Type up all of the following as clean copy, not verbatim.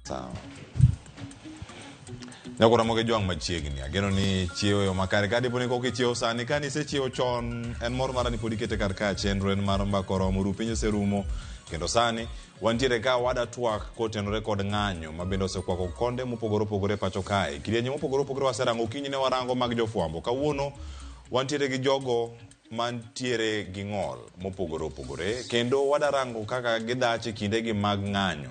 Sawa. Nyakura moge juang machiegni. Ageno ni chiewo yo makare kadi poni koki chiewo sani kani se chiewo chon en mor mara ni podi kete kar ka chenro en mar mbako romo rupinyo serumo kendo sani wantiere ka wada twak kotenore kod ng'anyo mabende osekwako konde mopogore opogore pacho kae. Kidienje mopogore opogore waserango kinyne warango mag jofuambo. Kawuono wantiere gi jogo mantiere gi ng'ol mopogore opogore kendo wadarango kaka gidache kinde gi mag ng'anyo.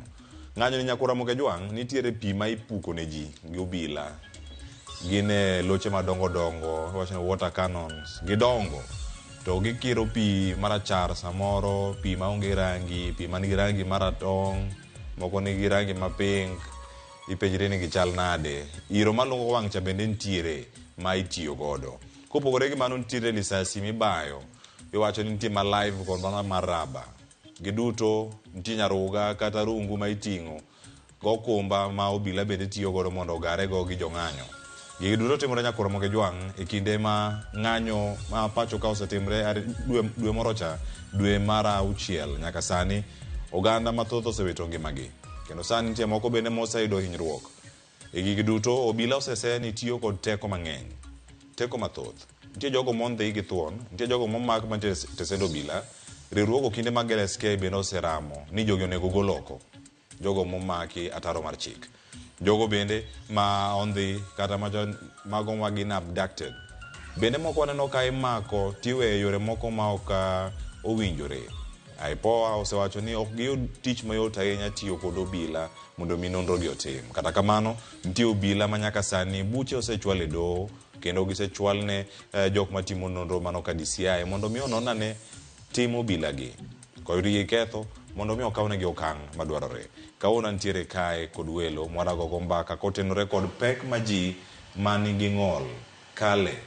Ng'anyo ni Nyakura moge juang nitiere pi ma ipuko ne ji gi obila. Gine loche madongo dongo, wachne water cannons, gidongo. To gikiro pi marachar samoro, pi maonge rangi, pi manigi rangi maratong, moko nigi rangi ma pink, ipenjre ni gichal nade. Iro malungo wang' cha bende nitiere ma itiyo godo. Kopogore gi mano nitiere lisasi mibayo, iwacho ni nitie ma live kod ma raba. Giduto nitie nyaruga kata rungu ma iting'o gokumba ma obila bende tiyo godo mondo ogare go gi jong'anyo. Gigi duto timore Nyakura moge juang e kinde ma ng'anyo ma pacho ka osetimre dwe moro cha, dwe mara 6 nyaka sani oganda mathoth osewito ngimagi. Kendo sani nitie moko bende moseyudo hinyruok. E gigi duto obila osese ni tiyo kod teko mang'eny, teko mathoth. Nitie jogo mondhi gi thuon, nitie jogo momak mantie tesendo obila. Riwruogo kinde mag LSK bende oseramo ni jogi onego gol oko, jogo momaki ataro mar chik. Jogo bende ma ondhi kata mago ma gin abducted. Bende moko waneno ka imako tiwe yore moko ma ok owinjore. IPOA osewacho ni ok giyud tich mayot ahinya tiyo kod obila mondo mi nonro gi otim. Kata kamano nitie obila ma nyaka sani buche osechwal e doho kendo gisechwal ne jok matimo nonro mano ka DCI mondo mi ononane timo obila gi. Koyudi gi ketho mondo mi okawnegi okang' madwarore. Kawuono nitiere kae kod welo mwarago go mbaka kotenore kod pek ma ji manigi ng'ol kale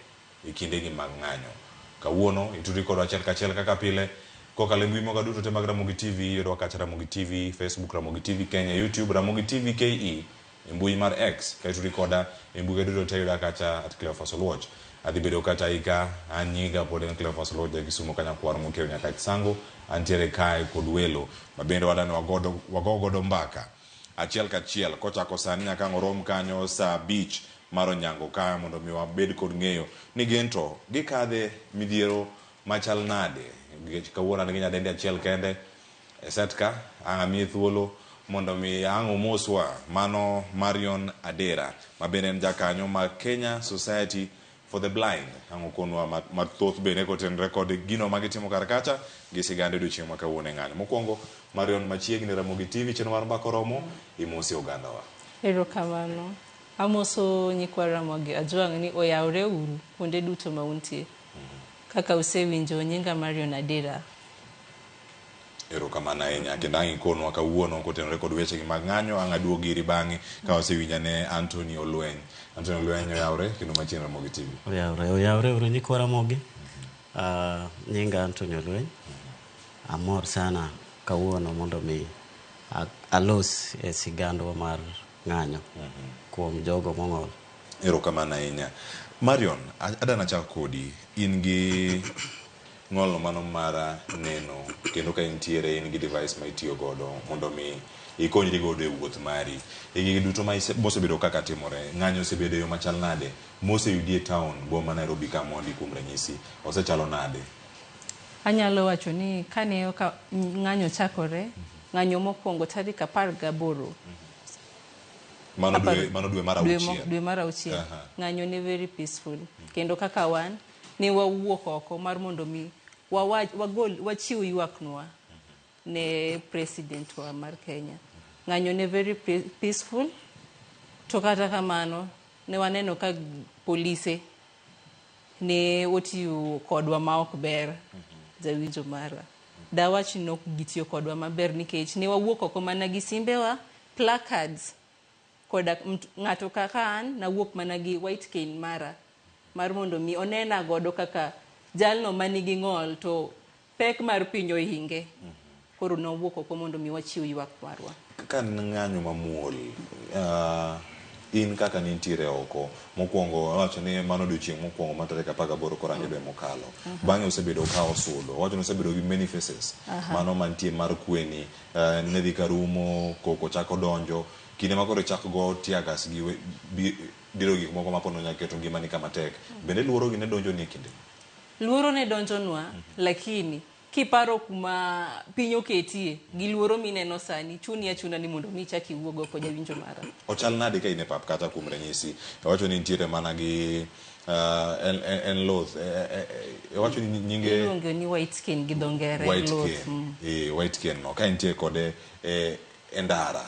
e kinde gi mag ng'anyo. Kawuono itudi kod achiel kachiel kaka pile kokalo mbui moga duto te mag Ramogi TV, yudwa kacha Ramogi TV, Facebook Ramogi TV Kenya, YouTube Ramogi TV KE, mbui mar X, kaitudi koda mbui duto te yudwa kacha @Cleophas Oluoch. Adhi bedo kata ika anyiga pod en Cleophas Oluoch e Kisumu Kanyakwar mokeo nyaka Kisango. Antiere kae kod welo mabende wadani wago godo mbaka achiel kachiel kochako sani nyaka orom kanyo sa beach mar Onyango ka mondo mi wabed kod ng'eyo ni gento gikadhe midhiero machal nade. Kawuono nigi nyadendi achiel kende e set ka ang'amiye thuolo mondo mi ang'o moswa mano Marion Adera mabende en jakanyo ma Kenya Society for the Blind. Ang'o konwa mathoth bende kotenre kod gino magitimo kar kacha gi sigande odiochieng' ma kawuono e ng'anyo. Mokwongo Marion machiegni Ramogi TV chenro mar mbako romo imosi ogandawa. Erokamano. Amoso nyikwa Ramogi ajuang' ni oyawre uru kuonde duto ma untie. Kaka usewinjo nyinga Marion Adera. Erokamano ahinya kendo ang' ikonwa kawuono kotenore kod weche gi mag ng'anyo. Ang' aduogo iri bang'e ka wasewinjane Anthony Olweny. Anthony Olweny oyawre kendo machiegni Ramogi TV. Oyawre uru nyikwa Ramogi. Nyinga Anthony Olweny. Amor sana kawuono mondo mi alos e sigandwa mar ng'anyo kuom jogo mong'ol. Erokamano ahinya. Marion, adana chako kodi. In gi ng'ol mano mar neno kendo ka intiere in gi device ma itiyo godo mondo mi ikonyri godo e wuoth mari. E gigi duto mosebedo kaka timore, ng'anyo osebedo yo machal nade? Moseyudi e town boma Nairobi ka mondi kuom ranyisi osechalo nade? Anyalo wacho ni kane ng'anyo chakore, ng'anyo mokwongo tarik 18 mano dwe mar 6. Dwe mar 6. Ng'anyo ne very peaceful. Kendo kaka wan ne wawuok oko mar mondo mi wachiw ywaknwa ne president wa mar Kenya. Ng'anyo ne very peaceful. To kata kamano ne waneno ka polise ne otiyo kodwa ma ok ber. Zawinjo mara. Dawach ni ok gitiyo kodwa maber nikech ne wawuok oko mana gi simbewa, placards koda ng'ato kaka an na wuok mana gi white cane mara mar mondo mi onena godo kaka jalno manigi ng'ol to pek mar piny ohinge. Koro nawuok oko mondo mi wachiw ywak marwa. Ka ng'anyo mamuol in kaka nintiere oko mokwongo wacho ni mano odiochieng' mokwongo ma tarik 18 korange dwe mokalo bang'e osebedo ka osudo wacho ni osebedo gi many faces mano mantie mar kweni ne dhi karumo koko chako donjo kinde ma koro chako go tiagas gi biro gik moko mapod nyalo keto ngimani kama tek bende luoro gi ne donjo ni kinde luoro ne donjonwa lakini kiparo kuma piny oketie gi luoro mineno sani chuni achuna ni mondo mi chaki wuogo ko jawinjo mara ochal nade ka ine pap kata kuom ranyisi wacho ni nitiere mana gi en loth wacho ni nyinge iluongo ni white skin gi dongere loth white skin no ka nitiere kode endara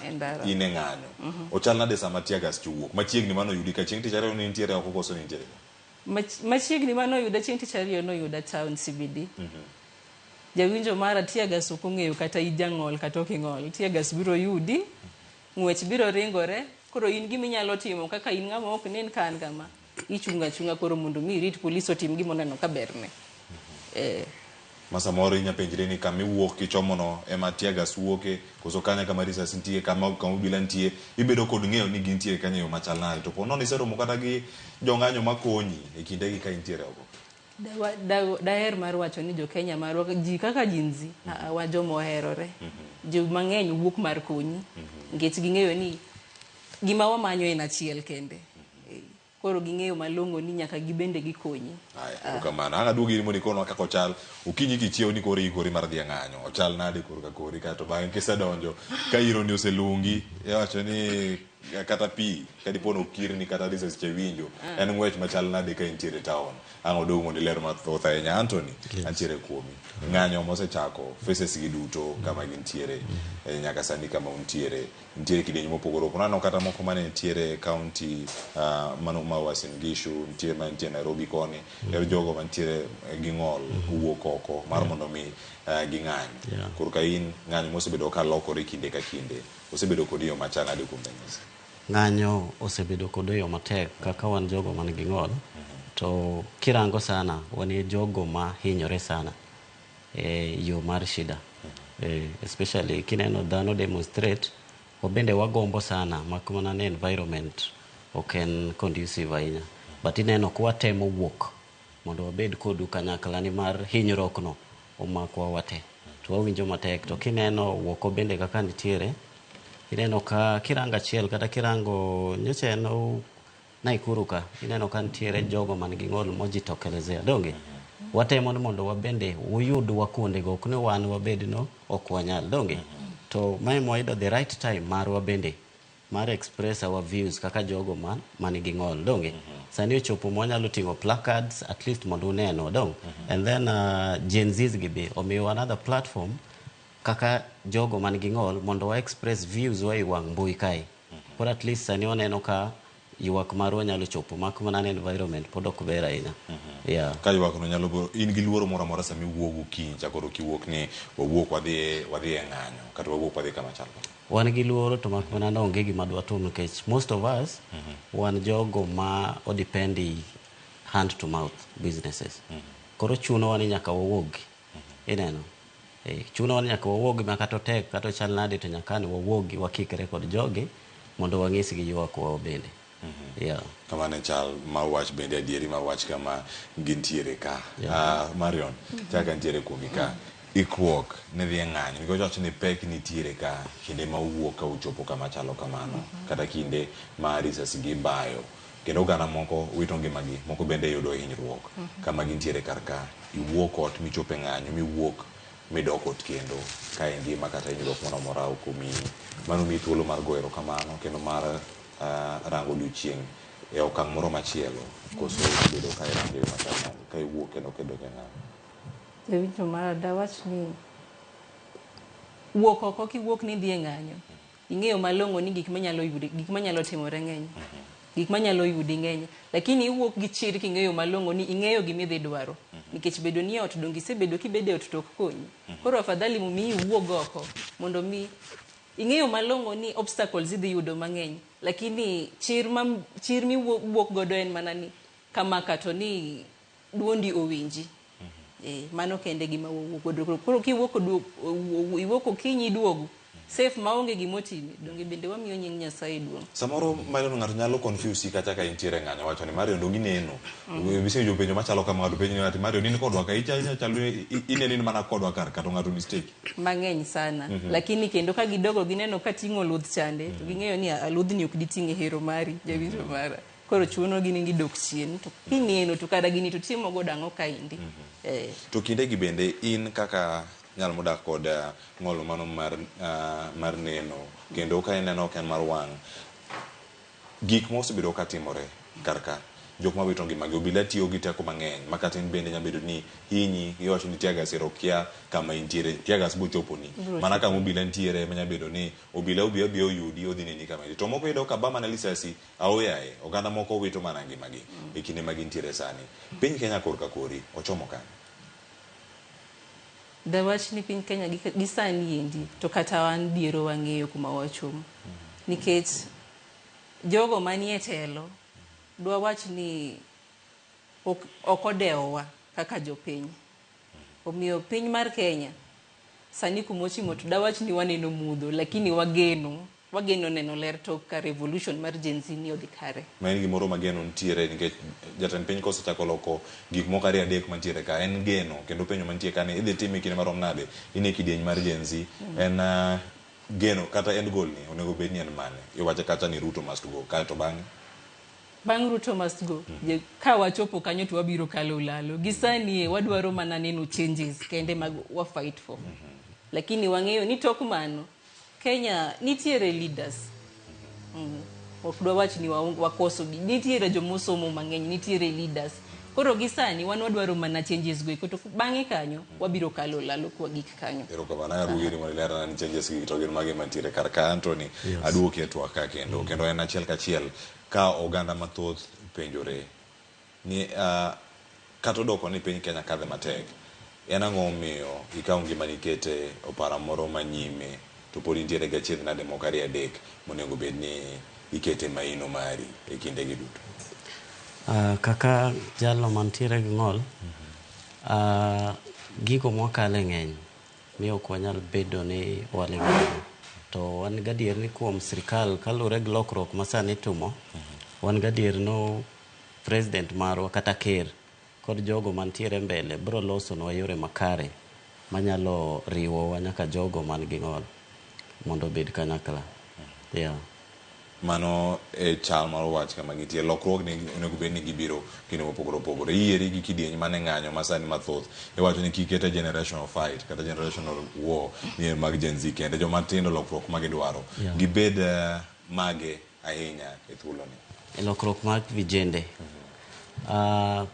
ine ng'anyo ochal nade sama tiagas chuwuok machiegni mano yudi ka chieng' tich ariyo ni nitiere oko koso nitiere machiegni mano yuda chieng' tich ariyo no yuda town CBD jawinjo mara tiagas ok ong'eyo kata ijang'ol kata ok ing'ol tiagas biro yudi ng'wech biro ringore koro in gima inyalo timo kaka in ng'ama ok nen kan kama ichunga chunga koro mondo mi rit polis otim gima oneno ka berne masa moro inya penjre ni kama iwuok kichomono ema tiagas wuoke koso kanya kama risas nitie kama obila nitie ibedo kod ng'eyo ni gintie kanyo yo machal nade to pono ni seromo kata gi jong'anyo makonyi e kinde gi ka intiere oko daher mar wacho ni jo Kenya marwa ji kaka jinzi wa jomo herore jo mang'eny wuok mar konyi nikech ging'eyo ni gima wamanyo en achiel kende koro ging'eyo malong'o ni nyaka gibende gikonyi kamano ang' aduogi ni monikono kaka ochal ukinyi kichiewo ni koro ikori mar dhi ng'anyo ochal nade koro ka kori kato bang'e kisedonjo ka iro ni oselungi wacho ni kata pi kadipo nokirni kata risas chewinjo en ng'wech machal nade ka intiere town ang' odong' mondo iler mathoth ahinya Anthony antiere kuomi ng'anyo mosechako faces gi duto kama gintiere nyaka sani kama untiere nitiere kidienje mopogore opogore nano kata moko mane nitiere county mano ma Uasin Gishu nitiere mantie Nairobi koni jogo mantiere gi ng'ol wuok oko mar mondo mi ging'any koro ka in ng'anyo mosebedo ka lokore kinde ka kinde osebedo kod yo machal nade kuom ranyisi ng'anyo osebedo kod yo matek kaka wan jogo man gi ng'ol to kirango sana wan jogo ma hinyore sana yo mar shida especially kineno dhano demonstrate wabende wagombo sana makmana ne environment ok en conducive ahinya but ineno kwa temo wuok mondo wabed kodu kanyakla ni mar hinyruok no omakwa wate to wawinjo matek to kineno wuoko bende kaka nitiere ineno ka kiranga achiel kata kirango nyocha no Naikuru ka ineno ka nitiere jogo man gi ng'ol mojitokelezea donge watemo mondo wabende uyud wakuonde go ok ni wan wabed no ok wanyal donge to mai moido the right time mar wabende mar express our views kaka jogo man gi ng'ol donge sani ochopo mwanyalo tingo placards at least mondo uneno dong and then Gen Z's gibi omiyo another platform kaka jogo man gi ng'ol mondo wa express views wa iwang mbui kai for at least sani oneno ka yuak marwa nyalo chopo makmana ne environment pod ok ber ahinya ka yuak no nyalo in gi luoro moro amora sami wuogo kiny chakoro kiwuok ni wawuok wadhi e ng'anyo kata wawuok wadhi kama chal wan gi luoro to makmana no onge gima dwa timo nikech most of us wan jogo ma odependi hand to mouth businesses koro chuno wan nyaka wawuogi ineno chuno wan nyaka wawuogi makata tek kata chal nade to nyaka ni wawuogi wakikre kod jogi mondo wang'is gi yuak wa bende kama ne chal ma wach bende adieri ma wach kama gintiere ka Marion chaka ntiere kuomi ka ikruok ne dhi ng'anyo nikech wacho ni pek nitiere ka kinde ma wuok ka uchopo kama chalo kamano kata kinde ma risasi gi bayo kendo oganda moko wito ngimagi moko bende yudo hinyruok kama gintiere kar ka iwuok ot michope ng'anyo miwuok midok ot kendo ka in ngima kata hinyruok moro amora ok omiyi mano miyi thuolo mar goyo erokamano kendo mar rango odiochieng' e okang' moro machielo koso bedo ka irango yo machal nade ka iwuok kendo kedok e ng'anyo jawinjo mara dawach ni wuok oko kiwuok ni dhi e ng'anyo ing'eyo malong'o ni gik manyalo timore ng'eny gik manyalo yudi ng'eny lakini iwuok gi chir king'eyo malong'o ni ing'eyo gimidhi dwaro nikech bedo ni ot dongi sebedo kibede ot tok konyi koro afadhali mi wuog oko mondo mi ing'eyo malong'o ni obstacles idhi yudo mang'eny lakini chir mi wuok godo en mana ni kama kato ni duondi owinji mano kende gima wuok godo koro kiwuok iwuok okinyi duogo safe maonge gimotimi donge bende wamiyo nying Nyasaye duong'. Samoro Marion ng'ato nyalo confuse kata ka intiere ng'anyo wacho ni Marion dongi neno bise jo penjo machalo kama ng'ato penjo ni ati Marion in kodwa ka icha chalo ineni mana kodwa kar kata ng'ato mistake mang'eny sana lakini kendo ka gidogo gineno ka ting'o ludh chande to ging'eyo ni ludhni ok diting'e hero mari jawinjo mara koro chuno gini gidok chien to kineno to kada gini to timo go dang'o kaindi to kinde gi bende in kaka nyal modak kod ng'ol mano mar neno kendo ka ineno ken mar wang' gik mosebedo ka timore karka jok ma wito ngimagi obila tiyo gi teko mang'eny makata in bende nyalo bedo ni hinyi iwacho ni tiagas kia kama intiere tiagas bochoponi mana kama obila ntiere manya bedo ni obila obiyo oyudi odhi neni kama to moko yudo ka bama na lisasi aoyaye oganda moko wito mana ngimagi e kinde ma gintiere sani piny Kenya korka kori ochomo kan dawach ni piny Kenya gi sani endi to kata wan diero wang'eyo kuma wachomo nikech jogo manie telo dwa wach ni ok odewowa kaka jopiny omiyo piny mar Kenya sani kumochimo to dawach ni waneno mudho lakini wageno neno ler tok ka revolution mar Gen Z ni odhi kare ma en gimoro mageno ntiere nikech jatend piny kosechako loko gik moko ariyo adek mantiere ka en geno kendo penjo mantie ka ni idhi time kinde marom nade in e kidieny mar Gen Z en geno kata end goal ni onego bed ni en mane iwacho kata ni Ruto must go kae to bang' Ruto must go ka wachopo kanyo to wabiro kalo lalo gisani wadwaro mana neno changes kende mag wa fight for lakini wang'eyo ni tok mano Kenya nitiere leaders ok dwa wach ni wakoso nitiere jomosomo mang'eny nitiere leaders koro gisani wan wadwaro mana changes go to bang'e kanyo wabiro kalo lalo kwa gik kanyo erokamano ruiri molera ni changes gi to gin mage mantiere kar ka Anthony aduoki e twak ka kendo en achiel kachiel ka oganda mathoth penjore ni kata odoko ni piny Kenya kadhe matek en ang'o omiyo ikawo ngimani ikete opara moro manyime to pod intiere gi achiedh nade moko ariyo adek monego bed ni ikete maino mari e kinde gi duto kaka jalno mantiere gi ng'ol gigo mwakale ng'eny miyo ok wanyal bedo ni waling'o to wan gadier ni kuom sirikal kalure gi lokruok masani timo wan gadier no president marwa kata ker kod jogo mantiere mbele bro losonwa yore makare manyalo riwowa nyaka jogo man gi ng'ol mondo bed kanyakla mano e chal mar wach kama gitie lokruok ni onego bed ni gibiro kinde mopogore opogore yieri gi kidieny mane ng'anyo masani mathoth iwacho ni kikete generational fight kata generational war ni mag Gen Z kende joma tindo lokruok ma gidwaro gibed mage ahinya e thuolo ni lokruok mag vijende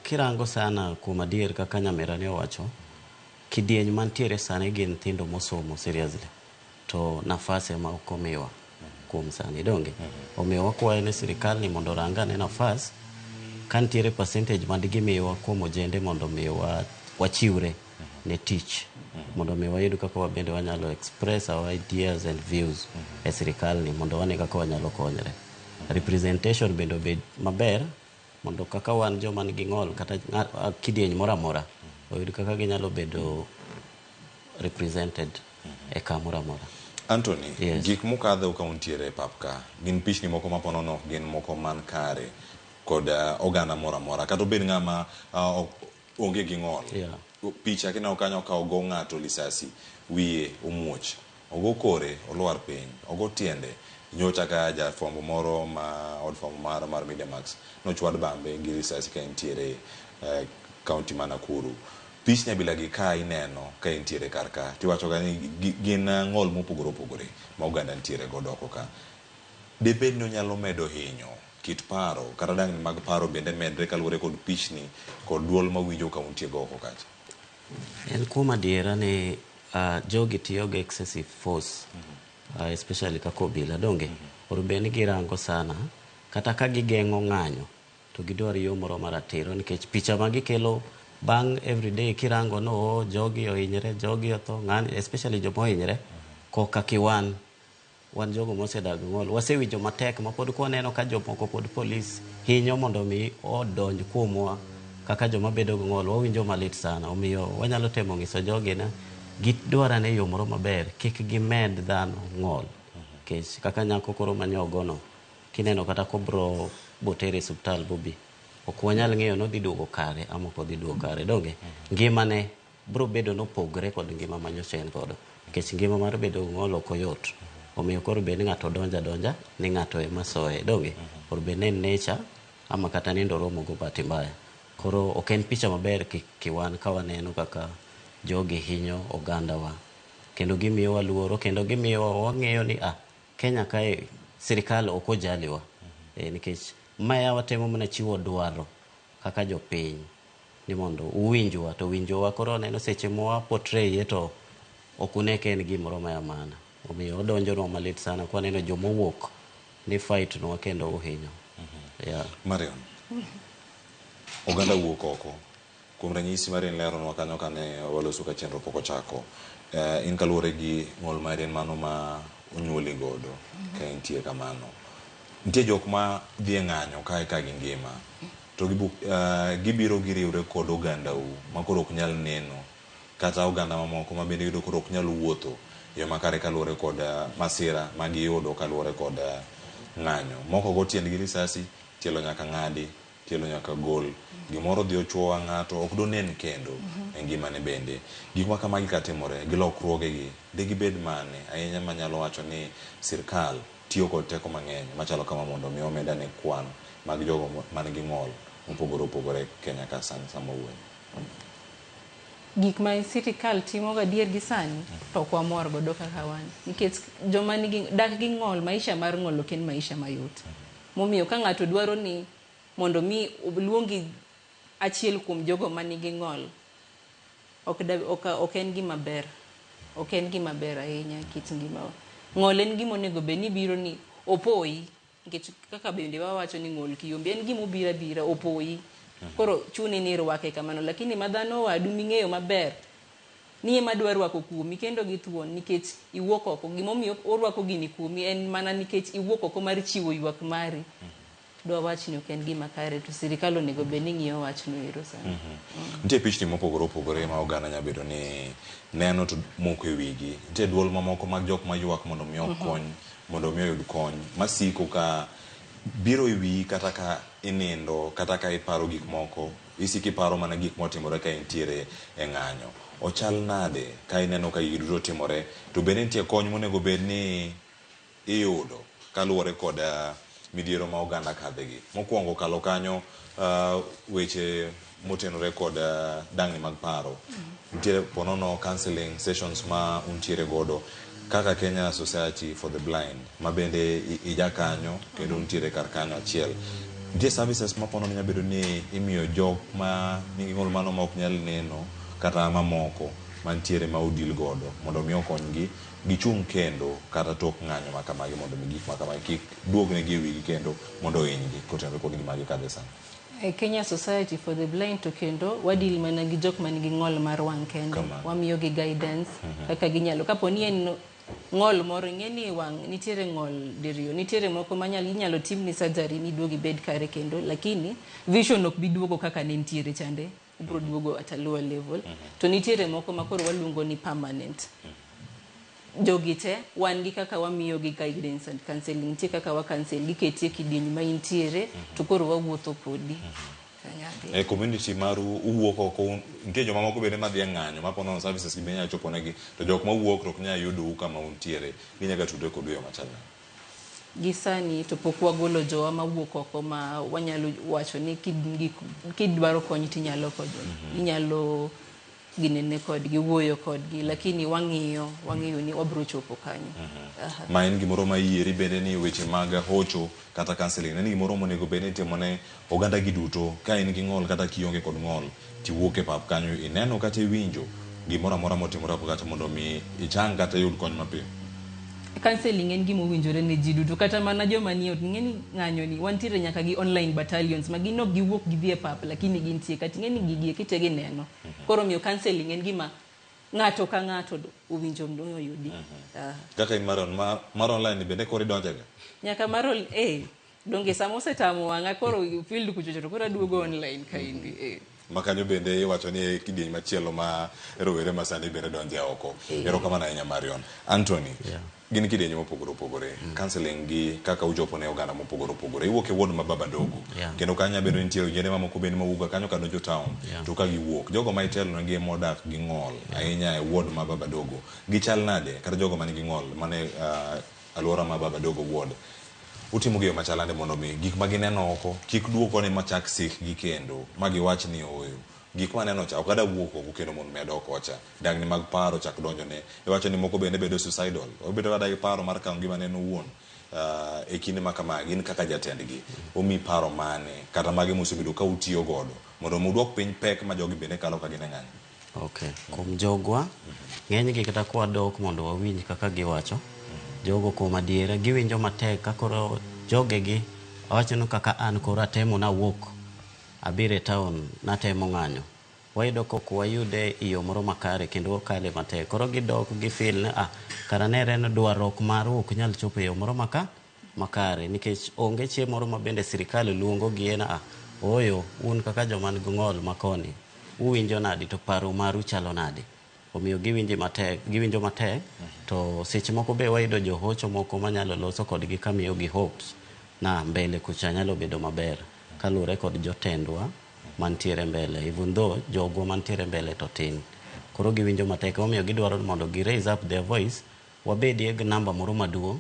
kirango sana kuom adier kaka nyamera ne owacho kidieny mantiere sani gin nyithindo mosomo seriously to nafasi ma ok omiwa kuom sani donge omiyo wakwayo ne sirikal ni mondo ranga ne nafas kantiere percentage mandigimiwa kuom ojende mondo miwa wachiwre ne tich mondo miwa wayud kaka wabende wanyalo express our ideas and views e sirikal ni mondo wane kaka wanyalo konyre representation bende obed maber mondo kaka wan joma nigi ng'ol kata kidieny moro amora oyud kaka ginyalo bedo represented e kamoro amora. Anthony, gik mokadhe ukauntiere e pap ka gin pichni moko maponono gin moko man kare kod oganda moro amora kata obed ng'ama onge gi ng'ol picha kineno kanyo ka ogo ng'ato lisasi wiye omuoch ogo kore olwar piny ogo tiende nyocha ka jafwambo moro ma od fwambo mar Media Max nochwad bambe gi risasi ka entiere kaunti ma Nakuru pichni bila gi ka ineno ka entiere karka tiwacho ga ni gin ng'ol mopogore opogore ma oganda ntiere godo oko ka debed no nyalo medo hinyo kit paro kata dang mag paro bende medre kaluwore kod pichni kod duol mawinjo ka untie go oko kacha en kuom adiera ni jogi tiyo gi excessive force especially kako obila donge orubeni girango sana kata ka gigeng'o ng'anyo to gidwar yo moro maratiro nikech picha magikelo bang everyday kirango no jogi ohinyre jogi otho ng'ani especially jomo ohinyre koka kiwan wan jogo mosedag ng'ol wasewinjo matek ma pod kwaneno ka jomoko pod polis hinyo mondo mi odonj kuomwa kaka joma bedo ng'ol wawinjo malit sana omiyo wanyalo temo ng'iso jogi na gidwarane yo moro maber kik gimed dhano ng'ol kech kaka nyako koro manyogono kineno kata kobro botere subtal bobi ok wanyal ng'eyo no dhi duogo kare ama ok odhi duogo kare donge ngimane bro bedo nopogre kod ngima manyocha en godo kech ngima mar bedo ng'ol ok oyot omiyo koro bed ni ng'ato donja ni ng'ato ema soye donge koro bed ne nature ama kata nindo romo go bahati mbaya koro ok en picha maber kiwan ka waneno kaka jogi hinyo ogandawa kendo gimiyowa luoro kendo gimiyowa wang'eyo ni Kenya kae sirikal ok ojaliwa nikech maya watemo mana chiwo dwaro kaka jopiny ni mondo uwinjwa to winjowa koro neno seche mowa portray to ok uneke en gimoro maya mana omiyo odonjonwa malit sana kwa neno jomowuok ni fight nwa kendo uhinyo Marion oganda wuok oko kuom ranyisi Marion leronwa kanyo kane waloso ka chenro pok ochako in kaluwore gi ng'ol mari en mano ma onyuoli godo ka intie kamano nitie jok ma dhi e ng'anyo kae ka gi ngima to gibiro giriwre kod ogandau ma koro ok nyal neno kata oganda mamoko ma bende yudo koro ok nyal wuotho yo makare kaluwore kod masira ma giyudo kaluwore kod ng'anyo moko go tiendgi risasi tielo nyaka ng'adi tielo nyaka gol gimoro dhi ochuowa ng'ato ok donen kendo e ngimane bende gik ma kamagi katimore gi lokruogegi de gibed mane ahinya manyalo wacho ni sirkal tiyo kod teko mang'eny machalo kama mondo mi omedane kwan mag jogo manigi ng'ol mopogore opogore Kenya ka sama wuoyi gik ma sirikal timo gadier gi sani to kwa mor godo kaka wan nikech joma nigi dak gi ng'ol maisha mar ng'ol ok en maisha mayot momiyo ka ng'ato dwaro ni mondo mi luongi achiel kuom jogo manigi ng'ol ok en gima ber ok en gima ber ahinya kit ngima ng'ol en gima onego bed ni biro ni opoyi nikech kaka bende wawacho ni ng'ol kiyombi en gima obiro abira opoyi koro chuni ni irwake kamano lakini madhano wadu ming'eyo maber ni ema dwa rwako kuomi kendo gi thuon nikech iwuok oko gimomiyo orwako gini kuomi en mana nikech iwuok oko mar chiwo ywak mari dwa wachni ok en gima kare to sirikal onego bed ni ng'iyo wachno ero sana nitie pichni mopogore opogore ma oganda nyabedo ni neno to moko e wigi nitie duol mamoko mag jok maywak mondo mi okony mondo mi oyud kony masiko ka biro e wiyi kata ka inindo kata ka iparo gik moko isiki paro mana gik motimore ka intiere e ng'anyo ochal nade ka ineno ka giduto timore to bende nitie kony monego bed ni iyudo kaluwore kod midhiero ma oganda kadhegi mokwongo kalo kanyo weche motenore kod dang'ni mag paro nitiere ponono counseling sessions ma untiere godo kaka Kenya Society for the Blind ma bende ija kanyo kendo nitiere kar kanyo achiel nitie services ma ponono nyabedo ni imiyo jok ma nigi ng'ol mano ma ok nyal neno kata mamoko mantiere ma udil godo mondo mi okonygi gichung' kendo kata tok ng'anyo ma kamagi mondo mi gik ma kamagi kik duognegi e wigi kendo mondo hinygi kotenore kod gimagi kadhi sana Kenya Society for the Blind to kendo wadil mana gi jok manigi ng'ol mar wang' kendo wamiyo gi guidance kaka ginyalo kapo ni en ng'ol moro ing'eni wang' nitiere ng'ol diriyo nitiere moko inyalo tim ni surgery ni duogi bed kare kendo lakini vision ok bi duogo kaka ne nitiere chande bro duogo at a lower level to nitiere moko makoro waluongo ni permanent jogi te wan gi kaka wamiyo gi guidance and counseling nitie kaka wa counsel giketie kidieny ma intiere to koro wawuotho kodi e community maru uwuok oko nitie joma moko bende madhi e ng'anyo ma ponono services gi bende nyalo choponegi to jok ma wuok to ok nyal yudo kama untiere ginyaka tudre kod yo machal gi sani to pok wagolo jowa mawuok oko ma wanyalo wacho ni kidwaro kony tinyalo inyalo ginene kodgi wuoyo kodgi lakini wang'iyo ni wabro chopo kanyo ma en gimoro ma yieri bende ni weche mag hocho kata counseling en gimoro monego bed ni timone oganda gi duto ka in gi ng'ol kata kionge kod ng'ol tiwuok e pap kanyo ineno kata iwinjo gimoro amora motimore kata mondo mi ichang kata yud kony mapiyo counseling en gima owinjore ne ji duto kata mana joma nie ot ng'eni ng'anyo ni wantiere nyaka gi online battalions ma gin ok giwuok gidhi e pap lakini gintie kata ng'eni gigi kitegi neno koro miyo counseling en gima ng'ato ka ng'ato owinjo mdoyo yudi kaka in mar online bende koro idonjega nyaka mar donge sama osetamo wang'a koro field kuchocho to koro aduogo online kaindi makanyo bende iwacho ni kidieny machielo ma rowere masani bende donje oko. Erokamano ahinya Marion. Anthony, gin kidienje mopogore opogore, counseling gi kaka uchopo ne oganda mopogore opogore. Iwuok e ward ma Babadogo, kendo kanyo bedo nitie ojende mamoko bende mawuok kanyo kadonjo town, to ka giwuok. Jogo ma itelo negi modak gi ng'ol ahinya e ward ma Babadogo, gichal nade kata jogo manigi ng'ol mane alwora ma Babadogo ward? Utimo giyo machalande mondo mi gik ma gineno oko kik duoko ne machak sik gi kendo ma giwach ni oyo gik maneno cha okada wuok oko kendo mon medo kocha dangni mag paro chak donjo ne iwacho ni moko bende bedo suicidal obedo kada gi paro mar kawo ngima neno wuon e kinde ma kama gin kaka jatendgi omi paro mane kata mage mosebedo ka utiyo godo mondo muduok piny pek ma jogi bende kalo ka gin ng'anyo. Okay, kuom jogwa ng'eny gi kata kwa dok mondo wawinj kaka giwacho jogo kuom adiera giwinjo matek ka koro jogegi awacho no kaka an koro atemo na wuok abire town natemo ng'anyo wayudo kok wayude iyo moro makare kendo kale matek koro gidok gifil ne kara nere no dwarruok mar ok nyal chopo iyo moro makare nikech onge chiemo moro ma bende sirikal luongo gi na oyo un kaka joma nigi ng'ol makoni uwinjo nadi to paro maru chalo nadi omiyo giwinjo matek to seche moko be wayudo johocho moko manyalo loso kodgi kamiyo gi hopes na mbele kucha nyalo bedo maber kalure kod jotendwa mantiere mbele even though jogwa mantiere mbele to tin koro giwinjo matek omiyo gidwaro mondo gi raise up their voice wabedie gi namba moro maduong'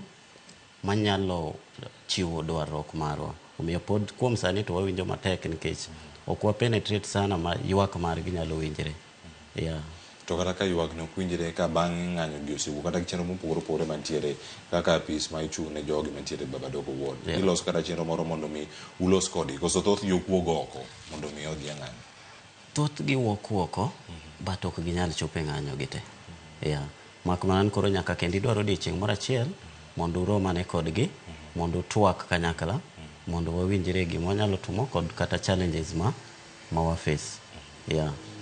manyalo chiwo dwarruok marwa omiyo pod kuom sani to wawinjo matek nikech ok wa penetrate sana ma ywak margi nyalo winjre. To kata ka ywak no kwinjre ka bang' ng'anyo gi osibu kata chenro mopogore opogore mantiere kaka apis ma ichung' ne jogi mantiere Babadogo ward iloso kata chenro moro mondo mi ulos kodgi koso thoth gi wuok oko mondo mi odhi ng'anyo. Thoth gi wuok oko but ok ginyal chopo ng'anyo gite mak manan koro nyaka kendi dwaro odiochieng' moro achiel mondo uromane kodgi mondo twak kanyakla mondo wawinjre gima wanyalo timo kod kata challenges ma wa face.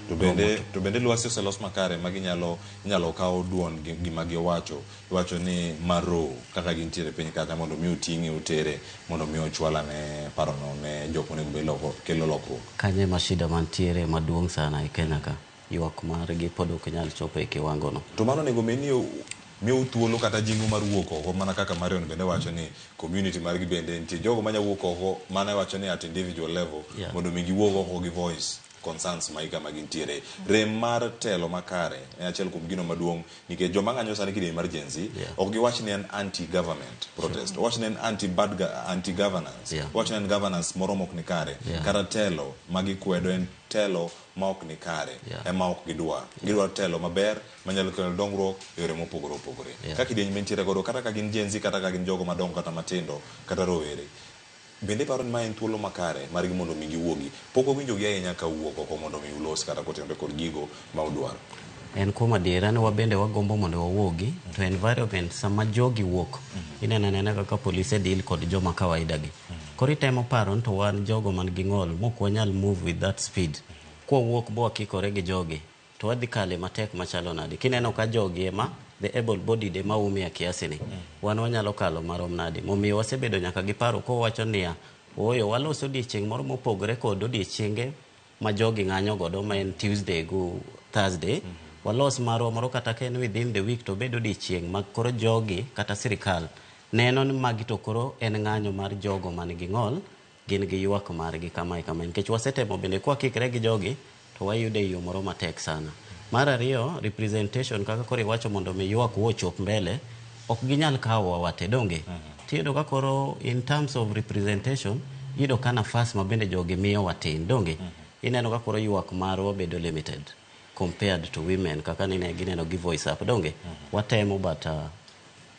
To bende lwasi oselos makare ma inyalo kawo duon gima giwacho iwacho ni maro kaka gintiere piny kata mondo mi oting'e utere mondo mi ochwala ne parono ne jok monego be kelo lokruok. Kanye mashida mantiere maduong' sana e Kenya ka ywak margi pod ok nyal chopo e kiwango no. To mano nego menio miyo thuolo kata jingo mar wuok oko mana kaka Marion bende wacho ni community margi bende nitie jogo manya wuok oko mana wacho ni at individual level mondo mi giwuok oko gi voice concerns maika magintiere rem mar telo makare en achiel kuom gino maduong' nikech joma ng'anyo sani kidieny mar Gen Z ok giwach ni en anti government protest wach ni en anti governance wach ni en governance moro mok ni kare kata telo magikwedo en telo ma ok ni kare ema ok gidwa telo maber manyalo kelo dongruok e yore mopogore opogore kaka kidieny mentiere godo kata ka gin Gen Z kata ka gin jogo madongo kata matindo kata rowere bende paro ni ma en thuolo makare margi mondo mi giwuogi pok owinjo gi ahinya ka wuok oko mondo mi ulos kata kotenore kod gigo ma udwaro. En kuom adiera ni wabende wagombo mondo wawuogi to environment sama jogi wuok inenanena kaka polise deal kod joma kawaida gi koro itemo paro to wan jogo man gi ng'ol mok wanyal move with that speed kwa wuok bo wakikore gi jogi to wadhi kale matek machalo nadi kineno ka jogi ema the able body de maumia kiasi ni wan wanyalo kalo marom nadi momiyo wasebedo nyaka gi paro ko wacho niya oyo waloso odiochieng' moro mopogore kod odiochienge ma jogi ng'anyo godo ma en Tuesday go Thursday walos moro kata ken within the week to bedo odiochieng' mag koro jogi kata sirikal neno ni magi to koro en ng'anyo mar jogo man gi ng'ol gin gi ywak margi kama nikech wasetemo bende kwa kikre gi jogi to wayude yo moro matek sana. Mar ariyo representation kaka koro iwacho mondo mi ywak wochop mbele ok ginyal kawo wate donge tiyudo ka koro in terms of representation yudo ka nafas ma bende jogi miyo watin donge ineno ka koro ywak marwa bedo limited compared to women kaka nine gineno gi voice up donge watemo but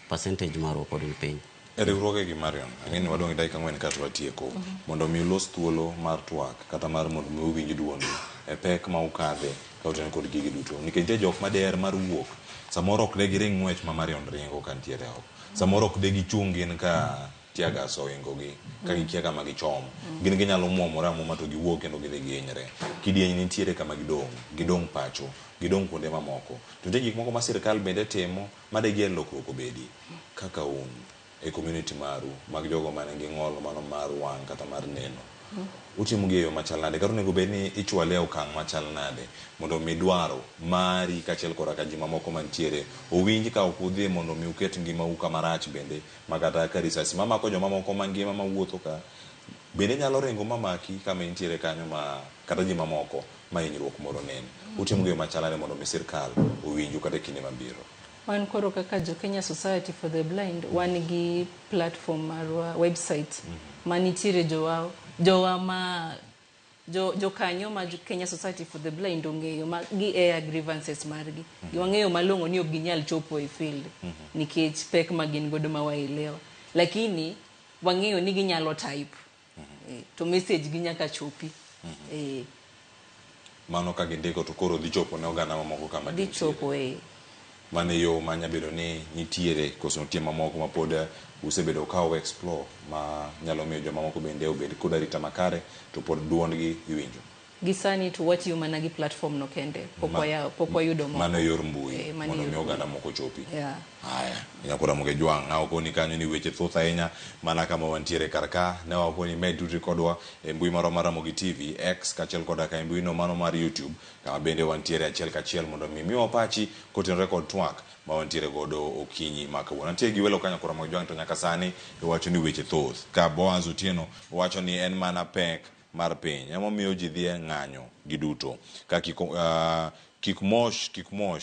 percentage marwa pod ni piny. Riwruoge gi Marion ang'eni wadong' dakika 4 kata watieko mondo mi ulos thuolo mar twak kata mar mondo mi uwinj duonde e pek ma ukadhe ka utenore kod gigi duto nikech nitie jok mader mar wuok samoro ok de giring ng'wech ma Marion ringo ka ntiere oko samoro ok de gichung' gin ka tiagas oingo gi ka gikia kama gichom gin ginyalo muomore amuma to giwuok kendo gidhi gihinyre kidieny nitiere kama gidong' pacho gidong' kuonde mamoko to nitie gik moko ma sirikal bende timo made gi lokruok obedi kaka e community maru mag jogo mane gi ng'ol mano mar wang' kata mar neno utimo gi yo machal nade karo nego bed ni ichwale okang' machal nade mondo mi dwaro mari kachiel kod ka ji mamoko mantiere owinj ka ok udhi mondo mi uket ngima u kama rach bende makata ka risasi mamako joma moko mangima mawuotho ka bende nyalo ringo mamaki kama intiere kanyo ma kata ji mamoko ma hinyruok moro nene utimo gi yo machal nade mondo mi sirkal owinju kata kinde mabiro. Wan koro kaka jo Kenya Society for the Blind wan gi platform marwa website manitiere jo kanyo ma Kenya Society for the Blind ong'eyo ma gi air grievances margi wang'eyo malong'o ni ok ginyal chopo e field nikech pek ma gin godo ma waelewa lakini wang'eyo ni ginyalo type to message gi nyaka chopi mano ka gindiko to koro dhi chopo ne oganda mamoko kama dhi chopo mane yo manya bedo ni nitiere koso nitie mamoko ma pod usebedo ka explore ma nyalo miyo joma moko bende obed kod arita makare to pod duondgi iwinjo gisani to watiyo mana gi platform no kende pokwa yudo mo mano yor mbui mondo mi oganda moko chopi haya nyakora moge jwang' okoni kanyo ni weche thoth ahinya mana kama wantiere karka ne wakoni med tutri kodwa e mbui maro mar Ramogi TV X kachiel koda ka mbui no mano mar YouTube kama bende wantiere achiel kachiel mondo mi miwa pachi kotenore kod twak ma wantiere godo okinyi makawuono nitie gi welo kanyo kora moge jwang' to nyaka sani iwacho ni weche thoth ka Boaz Otieno wacho ni en mana pek mar piny emo miyo ji dhi ng'anyo giduto ka kik mosh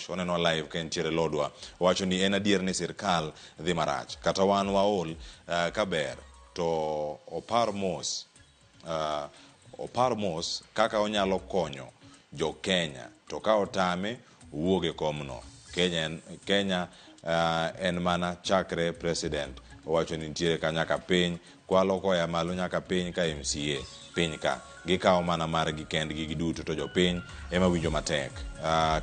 oneno live ka entiere lodwa wacho ni en adier ni sirkal dhi marach kata wan waol kaber to opar mos kaka onyalo konyo jo Kenya to ka otame wuoge komno Kenya en mana chakre president wacho ni nitiere ka nyaka piny kwalo koya malo nyaka piny ka MCA piny ka gikawo mana margi kendgi giduto to jopiny ema winjo matek.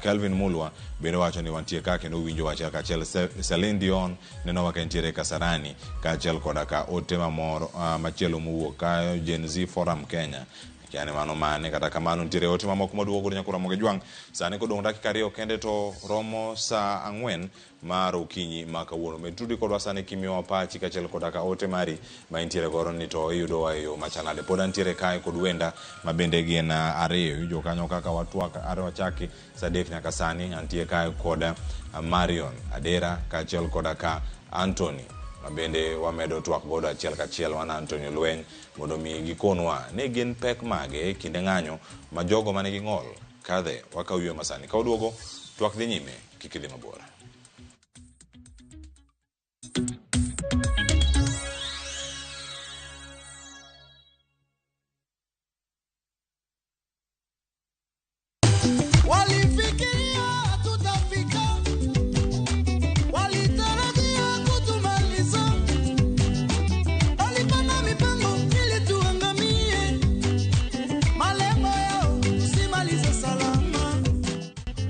Kelvin Mulwa bende wacho ni wantie ka kendo winjo wacho kachiel Celine Dion neno waka ntiere Kasarani kachiel koda ka ote mamoro machielo mowuok ka Gen Z Forum Kenya yani mano mane kata kamano ntiere ote mamoko maduogo nyakura moge jwang' sani kodong dakika 2 kende to romo saa 4 mar okinyi makawuono medrudi kodwa sani kimiwa pachi kachiel koda ka ote mari ma ntiere goro ni to iyudo wa yo machanade pod ntiere kai kod wenda mabende gin 2 jo kanyo kaka watwak ariwa chaki Sadek nyaka sani antie kai koda Marion Adera kachiel koda ka Anthony mabende wamedo twak godo achiel kachiel wana Antonio Lweny mondo mi gikonwa ne gin pek mage kinde ng'anyo ma jogo mane ging'ol kadhe wakawiyo masani ka oduogo twak dhi nyime kikidhi mabor.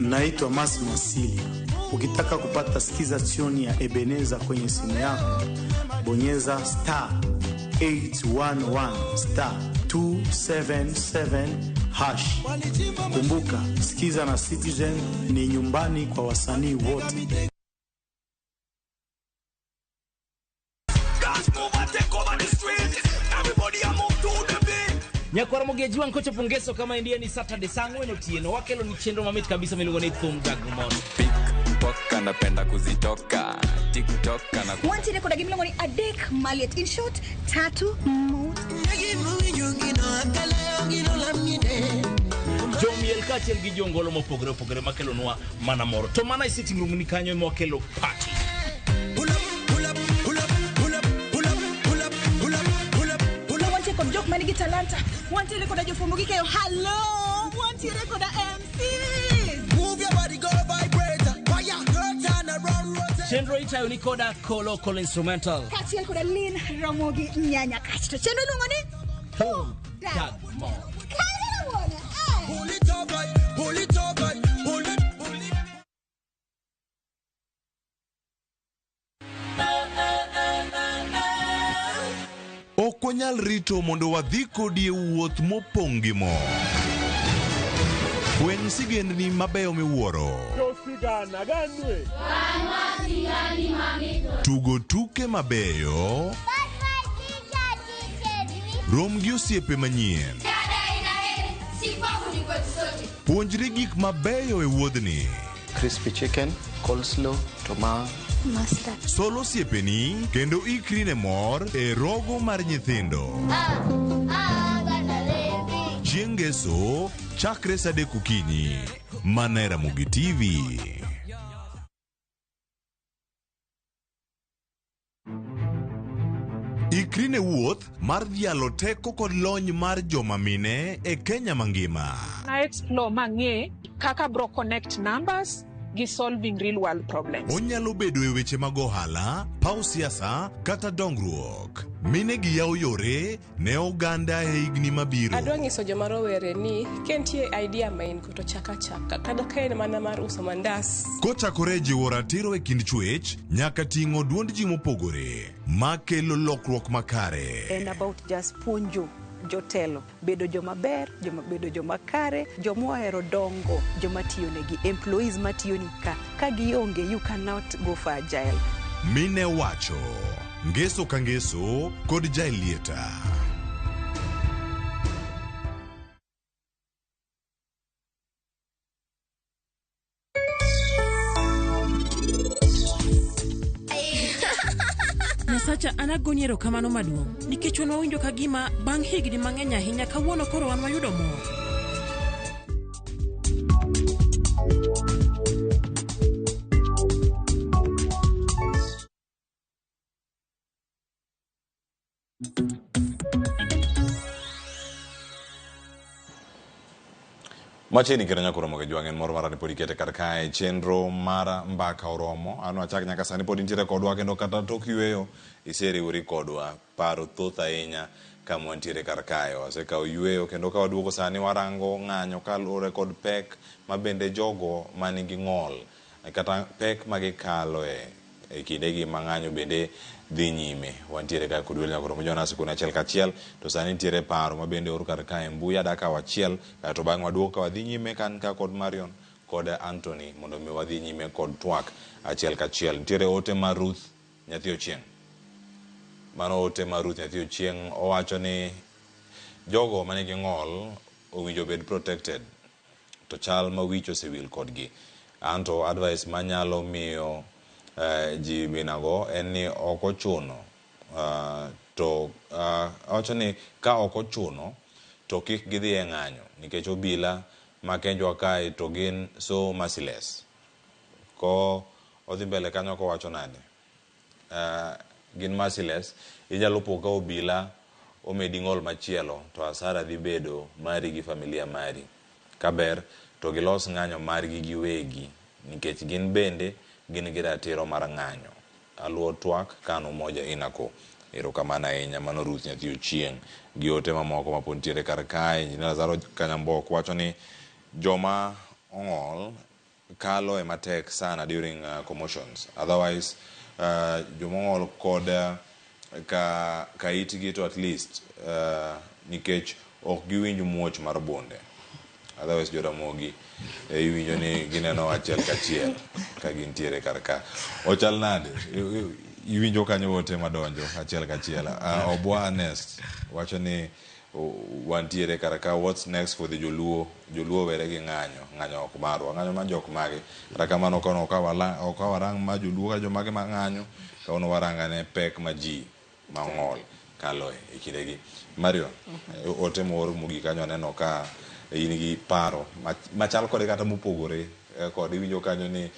Naitwa Massimo Asilia. Ukitaka kupata skiza tune ya Ebeneza kwenye simu yako, bonyeza *811*277#. Kumbuka, skiza na Citizen ni nyumbani kwa wasanii wote. Nyakora moge jwang' kocho pungeso kama india ni Saturday sangwe no tieno wakelo ni chendo mamit kabisa miluongo ni Thum Dagmon TikTok anapenda kuzitoka TikTok ana wanti rekoda gimlango ni Adek Maliet in short tatu mode Jomiel kachel gi jongolo mopogore makelo nwa mana moro to mana sitting room ni kanyo mokelo party manigi talanta wanti rekoda jofumo gikeyo hello wanti rekoda MC move your body go vibrate fire girl turn around rotate Chendro itayo ni koda kolo instrumental kachiel koda Lin Ramogi nyanya kachto chendro lungo ni Thum Dagmon pull it up right pull it up right pull it Okonyal rito mondo wadhi kodi e wuoth mopong' gi mo. Fweny sigendni mabeyo miwuoro. Tugo tuke mabeyo. rom gi osiepe manyien. Puonjri gik mabeyo e wuodhni. Crispy chicken, coleslaw, tomato, mustard. Solo osiepeni kendo ikri ne mor e rogo mar nyithindo. Chieng' Ngeso chakre saa 3 okinyi mana e Ramogi TV. Ikri ne wuoth mar dhialo teko kod lony mar joma mine e Kenya mangima. Na explore mang'e kaka bro connect numbers gi solving real world problems. Onyalo bedo e weche mag ohala, paw siasa kata dongruok. Mine gi yawo yore ne oganda e higni mabiro. Adwa nyiso joma rowere ni kentie idea main koto chaka kada kaen mana mar uso mandas. Kochakore jiwo ratiro e kind chwech nyaka ting'o duond ji mopogore makelo lokruok makare. And about just puonjo jotelo bedo joma ber, bedo joma kare, joma ohero dongo, joma tiyo negi, employees matiyo ni ka gionge, you cannot go for agile. Mine wacho Ngeso ka Ngeso kod Jailieta. Nasacha anagoni erokamano maduong' nikech wan wawinjo ka gima bang' higni mang'eny ahinya kawuono koro wan wayudo mor. Macheni kira nyakuro moge juangen moro marani podi kete karkae chenro mara mbaka oromo anu achak nyaka sani podi nitire kodwa kendo kata tok yueyo iseri uri kodwa paro thoth ahinya kama nitire karkae wasekawo yueyo kendo ka waduogo sani warango ng'anyo kaluwore kod pek mabende jogo manigi ng'ol kata pek magikalo e kindegi mang'anyo bende dhi nyime. Wantiere ka kudwel nyakuro mo Jonas kuna achiel kachiel to sani nitiere paro mabende oru karkae mbuya daka wachiel to bang' waduogo ka wadhi nyime kan ka kod Marion kod Anthony mondo mi wadhi nyime kod twak achiel kachiel. Nitiere ote mar Ruth nyathi Ochieng'. Mano ote mar Ruth nyathi Ochieng' owacho ni jogo manigi ng'ol owinjo bed protected to chal ma wich osewil kodgi. Anto advice manyalo miyo ji binago en ni ok ochuno to awacho ni ka ok ochuno to kik gidhi e ng'anyo nikech obila makenjwa kae to gin so merciless. Ko odhi mbele kanyo kowacho nade gin merciless, inyalo po ka obila omedi ng'ol machielo to asara dhi bedo mari gi familia mari. Kaber to gilos ng'anyo margi giwegi nikech gin bende gin gi ratiro mar ng'anyo. Aluo twak kano moja inako. Erokamano ahinya mano Ruth nyathi Ochieng' gi ote mamoko mapod ntiere kar kae. Injinia Lazaro Kanyambok wacho ni joma ong'ol kalo e matek sana during commotions. Otherwise joma ong'ol kod ka itgi to at least nikech ok giwinj muoch mar bunde. Otherwise Joramogi iwinjo ni gineno achiel kachiel ka gintiere kar ka. Ochal nade iwinjo kanyo ote madonjo achiel kachiel. Obwa Ernest wacho ni wantiere kar ka, what's next for the Joluo were gi ng'anyo ok marwa, ng'anyo ma jok mage kata kamano kono ok warang ma Joluo ka jomage ma ng'anyo kaono waranga ne pek ma ji mang'ol kalo e kindegi. Marion ote moro mogik kanyo neno ka in gi paro machal kode kata mopogore kod iwinjo kanyo ni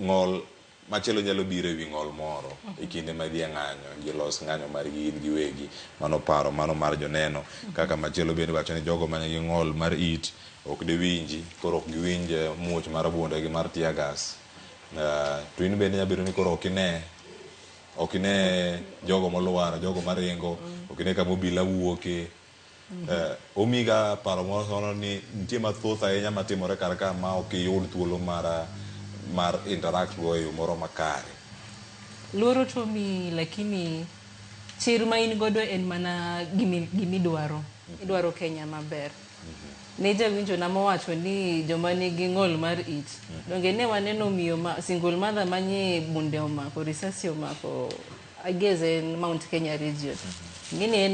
ng'ol machielo nyalo biro e wi ng'ol moro e kinde ma dhie ng'anyo, gilos ng'anyo margi in giwegi. Mano paro mano mar joneno. Kaka machielo bende wacho ni jogo manigi ng'ol mar it ok de winji, koro ok giwinj muoch mar bunde gi mar tear gas. To in bende nyabedo ni koro ok ine jogo moluwaro, jogo maringo, ok ine kama obila wuoke. Omiga paro moro ni nitie mathoth ahinya matimore kar ka ma ok iyud thuolo mar interact go e yo moro makare. Luoro to mi lakini chir ma in godo en mana gimidwaro. Idwaro Kenya maber. Ne jawinjo na mowacho ni joma nigi ng'ol mar it. Donge ne waneno miyo single mother manye bunde omako, risasi omako, I guess in Mount Kenya region. ngini en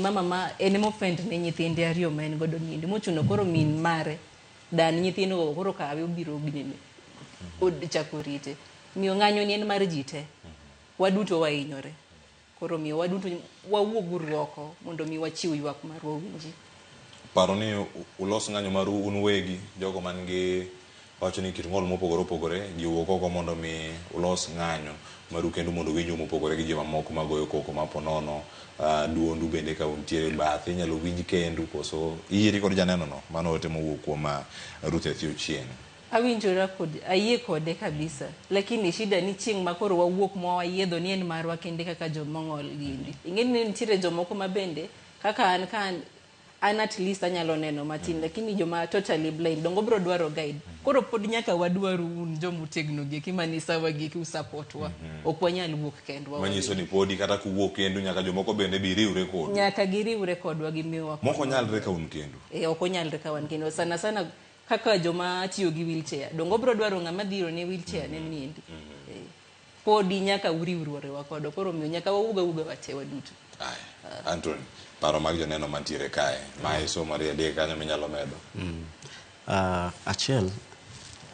mama ma en mofend ne nyithinde ariyo ma en godo nindi mochuno koro min mare dan nyithindo koro kawe obiro ginene od chako rite miyo ng'anyo ni en mar jite waduto wainyore koro miyo waduto wawuog oko mondo mi wachiw ywak mar winji paro ni ulos ng'anyo mar un wegi jogo man gi wacho ni kit ng'ol mopogore opogore jiwuok oko mondo mi ulos ng'anyo maru kendo mondo winjo mopogore gi joma moko magoyo koko maponono duondu bende ka untiere bath inyalo winj kendu koso iri kod janeno no mano ote mowuok kuom Ruth Ethiochieng. Awinjora kod ayie kode kabisa lakini shida ni chieng' makoro wawuok mwa wayiedho ni en marwa kende kaka jomong'ol gindi ing'eni ni nitiere jomoko mabende kaka an at least anyalo neno matin lakini joma totally blind dongo bro dwaro guide koro pod nyaka wadwaru un jomotegno giki manisawa giki usupportwa ok wanyal wuok kendwa manyiso ni podi kata kuwuok kendu nyaka jomoko bende biriwre kodwa nyaka giriwre kodwa gimiwa moko nyalre ka un kendu ok onyalre ka wan kendu sana kaka joma tiyo gi wheelchair dongo bro dwaro ng'ama dhiro ne wheelchair ne niendi podi nyaka uriwruore wakodo koro miyo nyaka wauga watewa duto Anthony paro mag joneno mantiere kae maiso Maria de kanyo minyalo medo achiel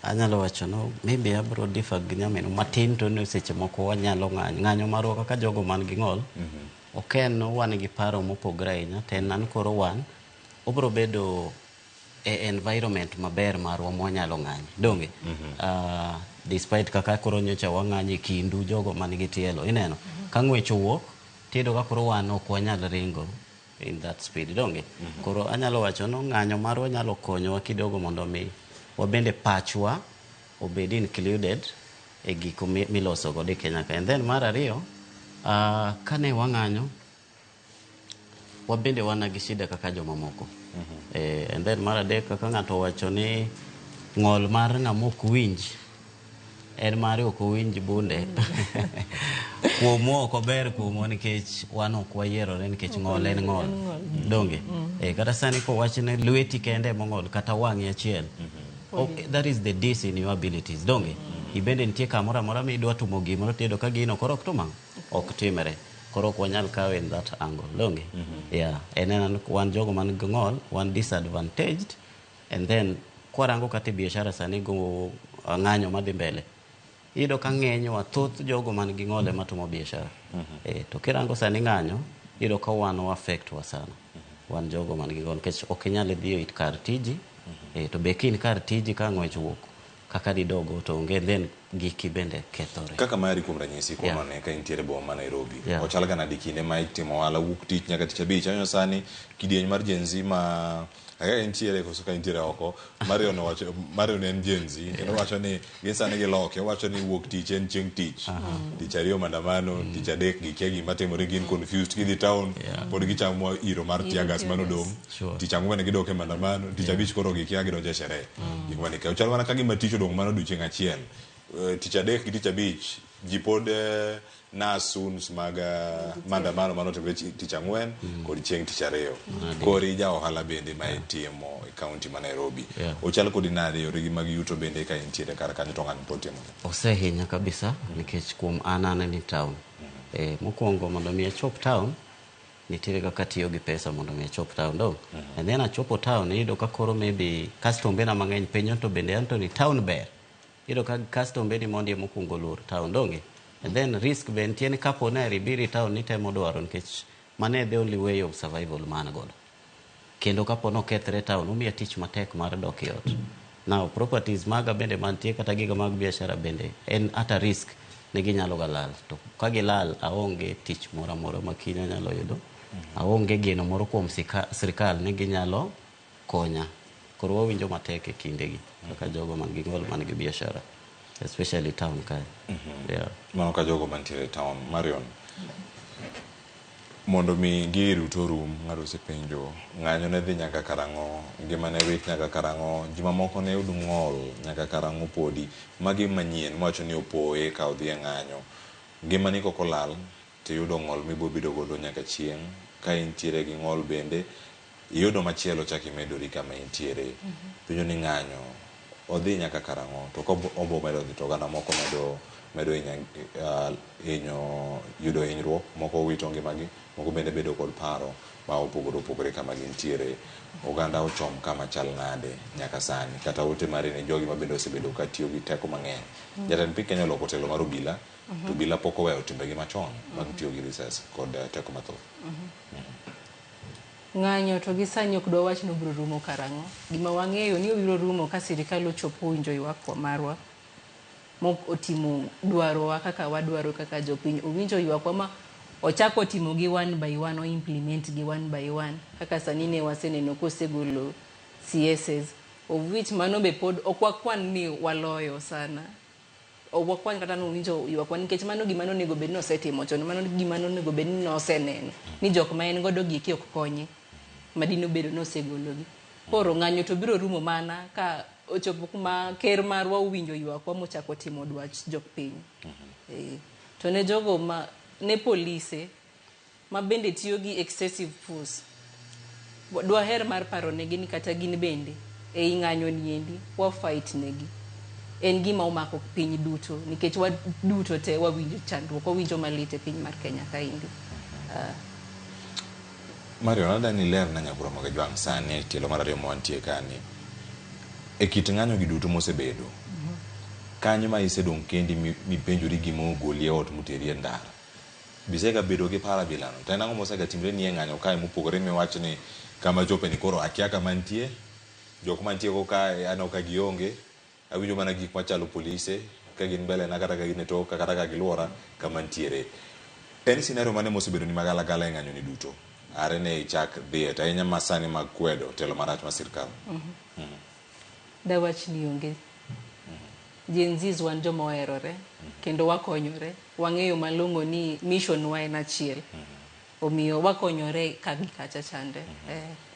anyalo wacho no maybe abro differ gi nyameno matin to ne seche moko wanyalo ng'anyo marwa kaka jogo man gi ng'ol oken wan gi paro mopogore ahinya ten nan koro wan obro bedo environment maber marwa mwanyalo ng'anyo donge despite kaka koro nyocha wang'anyo kindu jogo man gi tielo ineno ka ng'wech owuok tido ka koro wan ok wanyal ringo in that speed donge koro anyalo wacho no ng'anyo marwa nyalo konyowa kidogo mondo mi wabende pachwa obed included e giko miloso godo Kenya ka and then mar ariyo kane wang'anyo wabende wana gi shida kaka joma moko and then mar adek kaka ng'ato wacho ni ng'ol mar ng'amok winj en mare ok winj bunde kuomo ok ober kuomo nikech wan ok wayierore nikech ng'ol en ng'ol donge kata sani ko wachne lweti kende mong'ol kata wang'i achiel that is the diss in your abilities donge ibende nitie kamoro amora midwa tumo gimoro tedo ka gino koro ok timere koro ok wanyal kawe in that angle donge en wan jogo man gi ng'ol wan disadvantaged and then kwarango kata biashara sani go ng'anyo madhi mbele ido ka ng'enyo wathoth jogo man gi ng'ole matumo biashara to kirango sani ng'anyo ido ka wan affect wa sana wan jogo man gi ng'ol kech ok nyal dhiyo it kar tiji to be kin kar tiji ka ng'wech wuok kaka didogo to onge then giki bende kethore kaka mari kuom ranyisi kuom ne ka intiere boma ma Nairobi ochal ga nadi kinde ma itimo wala wuok tich nyaka tich abich anyo sani kidieny mar Gen Z ma intiere koso ka intiere oko Mario no wacho Mario en Gen Z kendo wacho ni gisane gi loke wacho ni wuok tich en chieng' tich tich ariyo mandamano tich adek gi kegi matimore gin confused gidhi town pod gichamo iro mar tiagas manodong tich ang'wen gidok e mandamano tich abich koro gikia gidonje sherehe gik mane ka ochal mana ka gima tich odong mano duchieng' achiel tich adek gi tich abich ji pod nasuns mag mandamano manotimre tich ang'wen kod chieng' tich ariyo kori ja ohala bende ma itimo e kaunti ma Nairobi ochal kod nade yore gi mag yuto bende ka intiere kar kanyo to ng'ani potimo osehinya kabisa nikech kuom anane ni town mokwongo mondo mi achop town nitiere kaka tiyo gi pesa mondo mi achop town do and then achopo town ido ka koro maybe custom bena mang'eny penyo to bende Anthony town ber ido ka custom beni mondi mokungo lur town donge and then risk ben tiene kapo na ribiri town ni temo dwaro nikech mane the only way of survival man godo kendo kapo no kethre town umiya tich matek mar dok yot now properties maga bende mantie kata giga mag biashara bende en at a risk ne ginyalo galal to ka gilal aonge tich moro amora makino nyalo yudo aonge geno moro kuom sirikal ne ginyalo konya koro wawinjo matek e kindegi kaka jogo man gi ng'ol man gi biashara especially town kai mano ka jogo mantiere town Marion mondo mi giru to rum ng'ado sepenjo ng'anyo ne dhi nyaka karang'o ngima ne wit nyaka karang'o jima moko ne yud ng'ol nyaka karang'o podi magi manyien mawacho ni opoe ka odhi e ng'anyo ngima ni koko lal to yudo ng'ol mibobido godo nyaka chieng' ka intiere gi ng'ol bende iyudo machielo chaki medori kama intiere penjo ni ng'anyo odhi nyaka karang'o to ko obo medo dhi to gana moko medo medo yudo hinyruok, moko wito ngimagi, moko bende bedo kod paro ma opogore kama gintiere. Oganda ochom kama chal nade nyaka sani, kata ute mare ne jogi mabedo osebedo ka tiyo gi teko mang'eny. Jatend piny Kenya oloko telo mar obila, to obila pok oweyo timbegi machon mag tiyo gi risas kod teko mathoth. Ng'anyo to gi sani ok dwa wach no biro rumo karang'o. Gima wang'eyo ni obiro rumo ka sirikal ochopo winjo ywak marwa, mok otimo dwarowa kaka wadwaro kaka jopiny. Owinjo ywakwa ma ochako timo gi one by one, o implement gi one by one, kaka sani ne waseneno kosegolo CSs, of which mano be pod ok wakwan ni waloyo sana. Ok wakwan kata no winjo ywakwa, nikech mano gima onego bed ni osetimo chon, mano gima onego bed ni oseneno ni jok ma en godo giki ok konye, madino bedo no osegologi. Koro ng'anyo to biro rumo mana ka ochopo kuma ker marwa owinjo ywakwa mochako timo dwach jok piny. To ne jogo ma ne polise ma bende tiyo gi excessive force, dwaher mar paro negi ni kata gin bende e ng'anyo niendi wa fight negi. En gima omako piny duto, nikech wa duto te wawinjo chandruok, wawinjo malit e piny mar Kenya kaindi. Mario, nada ni ler na nyabura magajwang' sani tielo mar ariyo mwantie kani e kit ng'anyo gi duto mosebedo. Kanyo ma isedong' kendi mipenjori gima ogoli e ot muterie ndara, bisega bedo gi para bilano. To en ang'o mosega timre ni e ng'anyo kae mopogore miwach ni kama chope ni koro akia kama nitie, jok mantie go kae aneno ka gionge, awinjo mana gik machalo polise ka gin mbele na kata ka gin e toka kata ka giluora kama ntiere. En scenario mane mosebedo ni magalagala e ng'anyo ni duto are ne ichak dhiet ahinya masani mag kwedo telo marach ma sirkal. Dawach ni onge. Gen Zs wan joma oherore kendo wakonyore, wang'eyo malong'o ni mission wa en achiel, omiyo wakonyore ka gi kacha chande.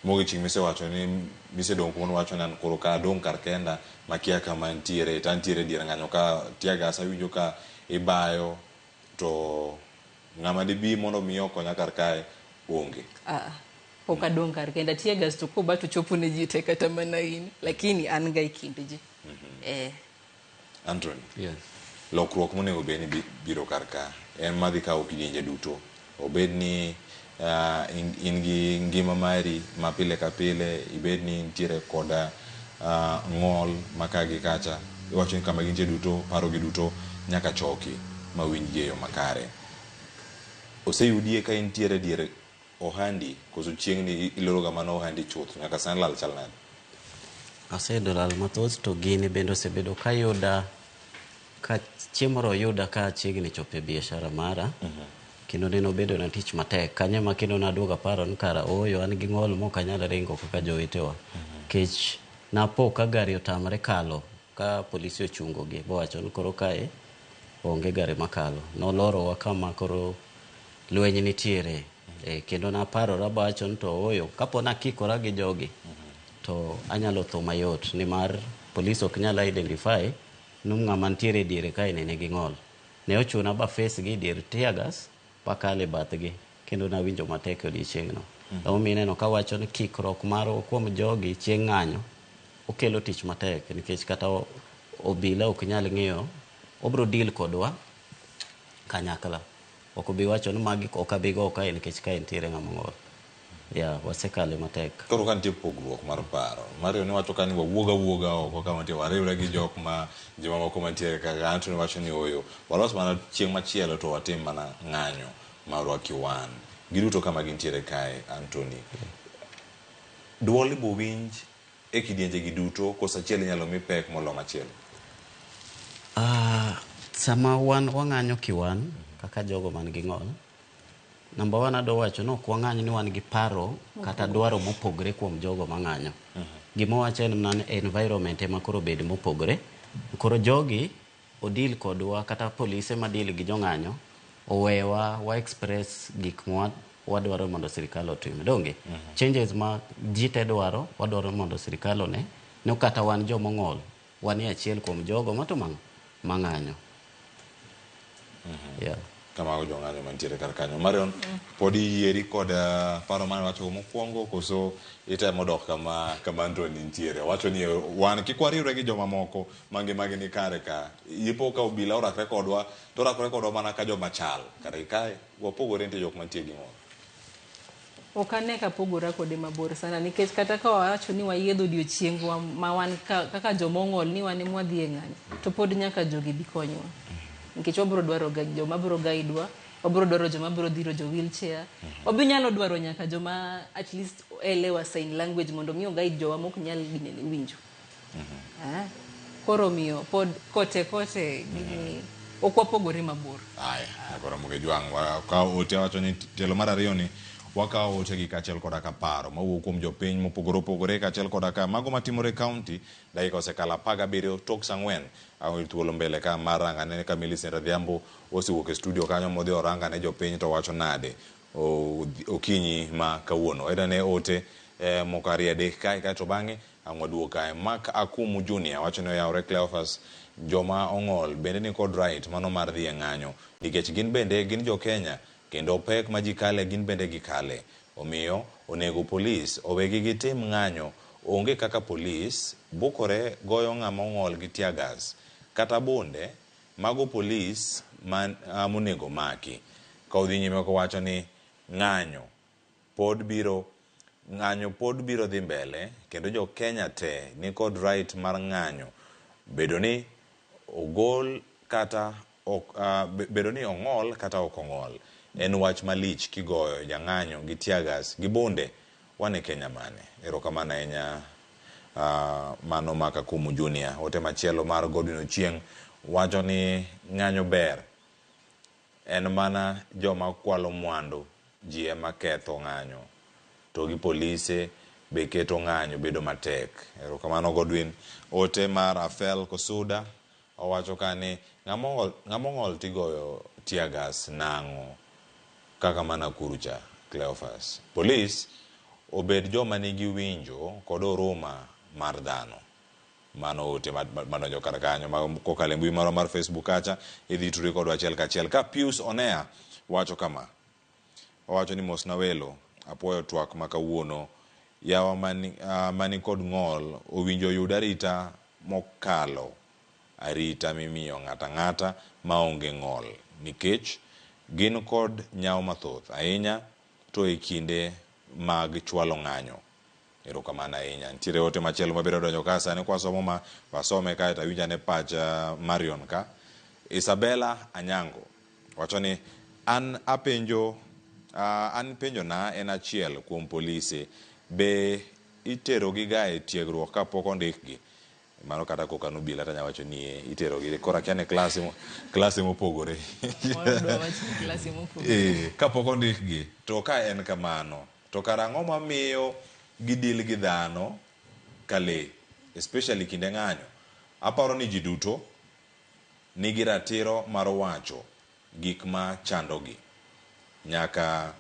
Mogi ching misewacho ni misedong' kuon wacho nan koro ka dong' kar kenda makia kama ntiere, ta ntiere dier ng'anyo ka tiagas awinjo ka ibayo, to ng'ama dibi mondo miyo konya kar kae onge. Pok adong' kar kenda, tiagas to koba to chopo ne ji te kata mana in, lakini an ga kind ji. Anthony, yes. Lokruok monego bed ni biro kar ka en madhi kawo kidienje duto, obed ni in gi ngima mari ma pile ka pile, ibed ni ntiere koda ng'ol maka gi kacha, iwacho ni kama gintie duto, paro gi duto nyaka choki ma winj yo makare. Oseyudie ka intiere diere ohandi, koso chieng' ni iloro ga mana ohandi chuth nyaka san lal chal nade? Asedo lal mathoth, to gini bendo osebedo ka yuda ka chiemoro yuda ka chiegni chope biashara mara. Kendo neno bedo na tich matek kanya ma kendo na duoga paro ni kara oyo an gi ng'ol mo kanyala ringo kaka jowetewa, kech na po ka gari otamre kalo ka polisi ochungo gi bowacho ni koro kae onge gari makalo, noloro wa kama koro lweny nitiere. Kendo na paro rabacho ni to oyo kapo na kikora gi jogi to anyalo tho mayot, ni mar polisi ok nyala identify num ng'ama ntiere diere kae nene gi ng'ol. Ne ochuna ba face gi dier tiagas pakale bathgi, kendo na winjo matek odiochieng'no. Omiyo neno ka wacho ni kikruok maro kuom jogi chieng' ng'anyo okelo tich matek, nikech kata obila ok nyal ng'iyo obro deal kodwa kanyakla. Ok obi wacho ni magi ok abi go kae nikech kae ntiere ng'ama ng'ol. Wasekale matek. Koro kan tie pogruok mar paro, Mario ne wacho kani wawuoga oko kama tie wariwre gi jok ma joma moko mantiere kaka Anthony wacho ni oyo walos mana chieng' machielo to watim mana ng'anyo marwa kiwan giduto kama gintiere kae. Anthony, duol ibo winj e kidienje gi duto kosa achiel inyalo mi pek molo machielo? Sama wan wang'anyo kiwan kaka jogo man gi ng'ol, number one ado wacho no ok wang'anyo ni wan gi paro kata dwaro mopogre kuom jogo mang'anyo. Gima wacho en nan environment ema koro bed mopogre. Koro jogi odil kodwa kata polise ma deal gi jong'anyo owewa wa express gik mwa wadwaro mondo sirikal otim. Donge changes ma jite dwaro wadwaro mondo sirikal one, no kata wan jomo ng'ol wan e achiel kuom jogo mato mang'anyo. kama jo ng'anyo mantiere kar kanyo. Marion, podi yieri kod paro mane wacho mokwongo koso itemo dok kama Anthony nitiere. Wacho ni wan kik wariwre gi joma moko magi ni kare ka. Ipo ka obila orakre kodwa, to orakre kodwa mana ka joma chal. Kare kae wapogore nitie jok mantie gi moro. Okane ka pogora kode mabor sana nikech kata ka wacho ni wayiedho odiochiengwa ma wan kaka jomong'ol ni wan mwadhi e ng'anyo to pod nyaka jogi bi konyowa. Nikech wabro dwaro joma bro gaidwa, wabro dwaro joma bro dhiro jo wheelchair, wabinyalo dwaro nyaka joma at least elewa sign language mondo miyo guide jowa mok nyal winjo. Koro miyo pod kote gini okwapogore mabor. Aya, koro muge jwang ka ote wacho ni telo mar ariyo ni wakawo ote gi kachiel koda ka paro mawuok kuom jopiny mopogore opogore kachiel koda ka mago matimore kaunti dakika osekalo 17 tok saa 4 awil thuolo mbele ka mar rangane ka Millicent Adhiambo osewuok e studio kanyo modhi orangane jopiny to wacho nade okinyi ma kawuono edane ote moko ariyo kae to bang'e ang'waduok kae Mark Akumu Junior wacho ni oyawre Cleophas joma ong'ol bende ni kod right mano mar dhi e ng'anyo nikech gin bende gin jo Kenya kendo pek ma ji kale gin bende gikale. Omiyo onego polis owegi gitim ng'anyo onge kaka polis bukore goyo ng'ama ong'ol gi tear gas kata bonde mago polis monego maki. Ka odhi nyime kowacho ni ng'anyo pod biro dhi mbele kendo jo Kenya te ni kod right mar ng'anyo bedo ni ogol kata bedo ni ong'ol kata ok ong'ol. En wach malich kigoyo jang'anyo gi tear gas gi bonde wane Kenya mane. Erokamano ahinya mano Mark Akumu Junior. Ote machielo mar Godwin Ochieng wacho ni ng'anyo ber en mana joma kwalo mwandu ji ema ketho ng'anyo to gi polise be keto ng'anyo bedo matek. Erokamano Godwin. Ote mar Afel Kosuda owacho kani ng'among'ol tigoyo tear gas nang'o kaka mana kurucha Cleophas. Polis obed joma nigi winjo kod oruma mar dhano. Mano ote manonjo kar kanyo kokalo mbui maro mar Facebook kacha idhi tudri kodwa achiel kachiel. Ka Pius Onea wacho kama, owacho ni mosna welo apuoyo twak makawuono yawa mani kod ng'ol owinjo yud arita mokalo arita mimiyo ng'ata maonge ng'ol nikech gin kod nyawo mathoth ahinya to e kinde mag chwalo ng'anyo. Erokamano ahinya. Nitiere ote machielo mabiro donjo ka sani kwasomo ma wasome kae to awinja ne pach Marion ka. Isabella Anyango wacho ni an penjo na en achiel kuom polise be itero gi ga e tiegruok kapok ondikgi. Mano kata kokano bila tanya wacho ni itero gi kora kiane klase mopogore. Kapok ondikgi to ka en kamano to karang'o mamiyo gidil gi dhano kale especially kinde ng'anyo. Aparo ni ji duto nigi ratiro mar wacho gik ma chandogi nyaka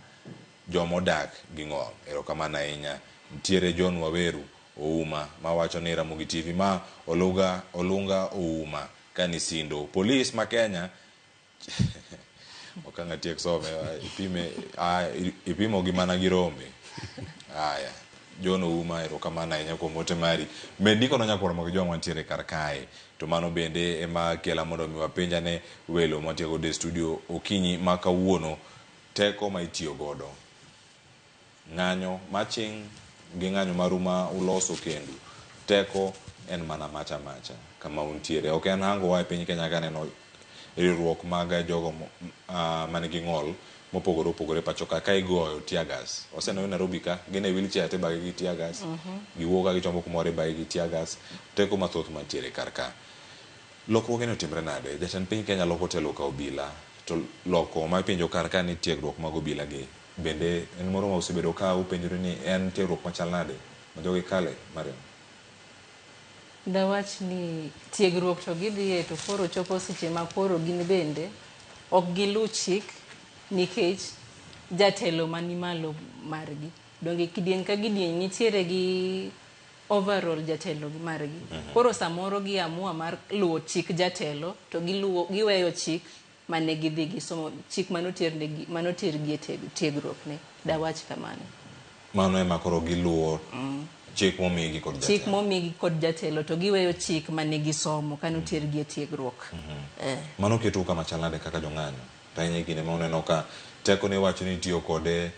jomodak gi ng'ol. Erokamano ahinya. Nitiere John Waweru Ouma ma wacho ni Ramogi TV ma olunga Ouma kanisindo polis ma Kenya okanga tiek some ipimo gi mana gi rombe. Aya John Ouma erokamano ahinya kuom ote mari. Mendiko no nyakoro mag joma ntiere kar kae to mano bende ema kela mondo mi wapenja ne welo matiego de studio okinyi ma kawuono teko ma itiyo godo ng'anyo maching gi ng'anyo maruma uloso kendu teko en mana macha kama untiere. Ok en hango wa e piny Kenya ka neno riwruok mag jogo manigi ng'ol mopogore opogore pacho ka igoyo tear gas. Oseno Nairobi ka gine wheelchair te bagi gi tear gas giwuoga gichombo kumore bagi gi tear gas teko mathoth mantiere kar ka. Lokruok ne otimre nade? Jatend piny Kenya loko telo ka obila to loko ma penjo kar ka ni tiegruok mag obila gi bende en moro ma osebedo ka upenjore ni en tiegruok machal nade ma jogi kale. Mariam dawach ni tiegruok to gidhiye to koro chopo seche ma koro gin bende ok gilu chik nikech jatelo mani malo margi donge kidieng ka gidieng nitiere gi overall jatelo margi. Koro samoro giamua mar luwo chik jatelo to giweyo chik mane gidhi gisomo chik manotergi e tiegruok ne dawach kamano. Mano ema koro giluwo chik momigi kod jatelo. Chik momigi kod jatelo to giweyo chik mane gisomo kanotergi e tiegruok. Mano keto kama chalade kaka jong'anyo. Tanye gine ma uneno ka teko ne wacho ni tiyo kode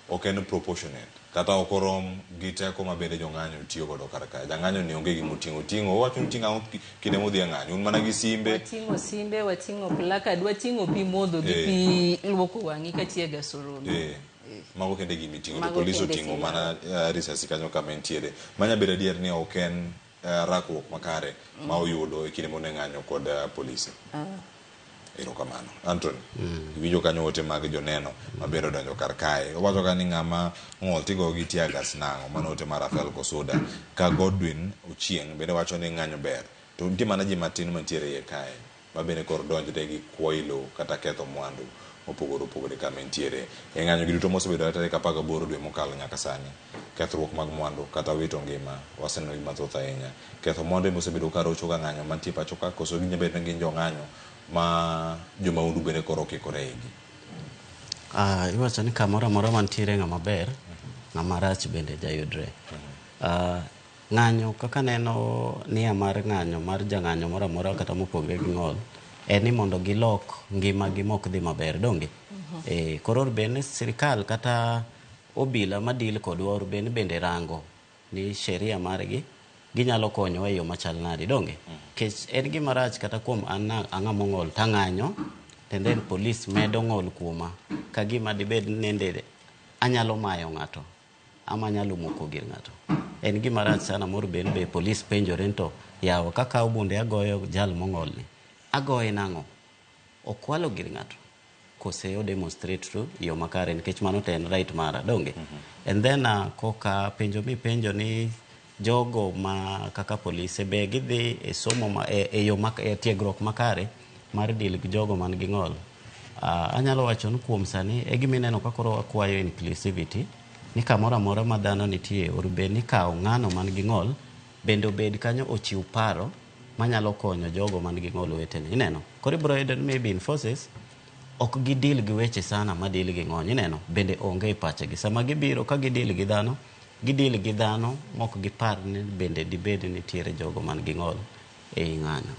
ok en proportionate. Kata okorom gi teko ma bende jong'anyo tiyo godo kar kae. Jang'anyo ni onge gimo ting'o. Owacho ni ting'o kinde modhi e ng'anyo. Un mana gi simbe. Wating'o simbe, wating'o plakad, wating'o pi modho gi pi luoko wang'i katiye ga soromi. Mago kende gimi ting'o. To polis oting'o mana risasi kanyo kama entiere. Manya bedo adier ni ok en rakruok makare ma oyudo e kinde mone ng'anyo kod polisi. Erokamano. Anthony, winjo kanyo ote mag joneno mabiro donjo kar kae. Owacho ka ni ng'ama ng'ol tigo gi tiagas nang'o, mano ote mar Rafael Kosuda. Ka Godwin Ochieng bende wacho ni ng'anyo ber. To nitie mana ji matin mantiere iye kae ma bende kor donjre gi kwailo kata ketho mwandu opogore kama entiere. E ng'anyo gi duto mosebedo tarik 18 dwe mokalo nyaka sani. Kethruok mag mwandu kata wito ngima waseneno gima thoth ahinya. Ketho mwandu mosebedo ka rocho ga ng'anyo mantie pacho ka koso gi nyabed gi jong'anyo ma joma undu bende koro kikore igi. Iwacho ni kamoro amora mantiere ng'ama ber, ng'ama rach bende jayudre. Ng'anyo kaka neno nia mar ng'anyo mar jang'anyo moro amora kata mopogre gi ng'ol en ni mondo gilok ngima gi mok dhi maber donge. Koro bende sirikal kata obila madil kodwa bende rango ni sheria margi ginyalo konyo e yo machal nadi donge. Kech en gima rach kata kuom ang'ama ng'ol tang'anyo and then police medo ng'ol kuoma ka gima dibed nende anyalo mayo ng'ato ama anyalo moko gir ng'ato. En gima rach sana moro be police penjore to yawo kaka bunde agoyo jal mong'ol ni agoye nang'o okwalo gir ng'ato kose o demonstrate to yo makare nikech mano ten right mara donge. And then koka penjo ni jogo ma kaka polise be gidhi e somo e yo tiegruok makare mar dil gi jogo man gi ng'ol. Anyalo wacho ni kuom sani e gima ineno ka koro akwayo inclusivity ni kamoro amora ma dhano nitie orbe ni kawo ng'ano man gi ng'ol bende obed kanyo ochiw paro manyalo konyo jogo man gi ng'ol wetene. Ineno koro ibro yudo maybe in forces ok gidil gi weche sana ma dil gi ng'ony. Ineno bende onge pachegi sama gibiro ka gidil gi dhano mok gipar ni bende dibed ni tiere jogo man gi ng'ol e ng'anyo.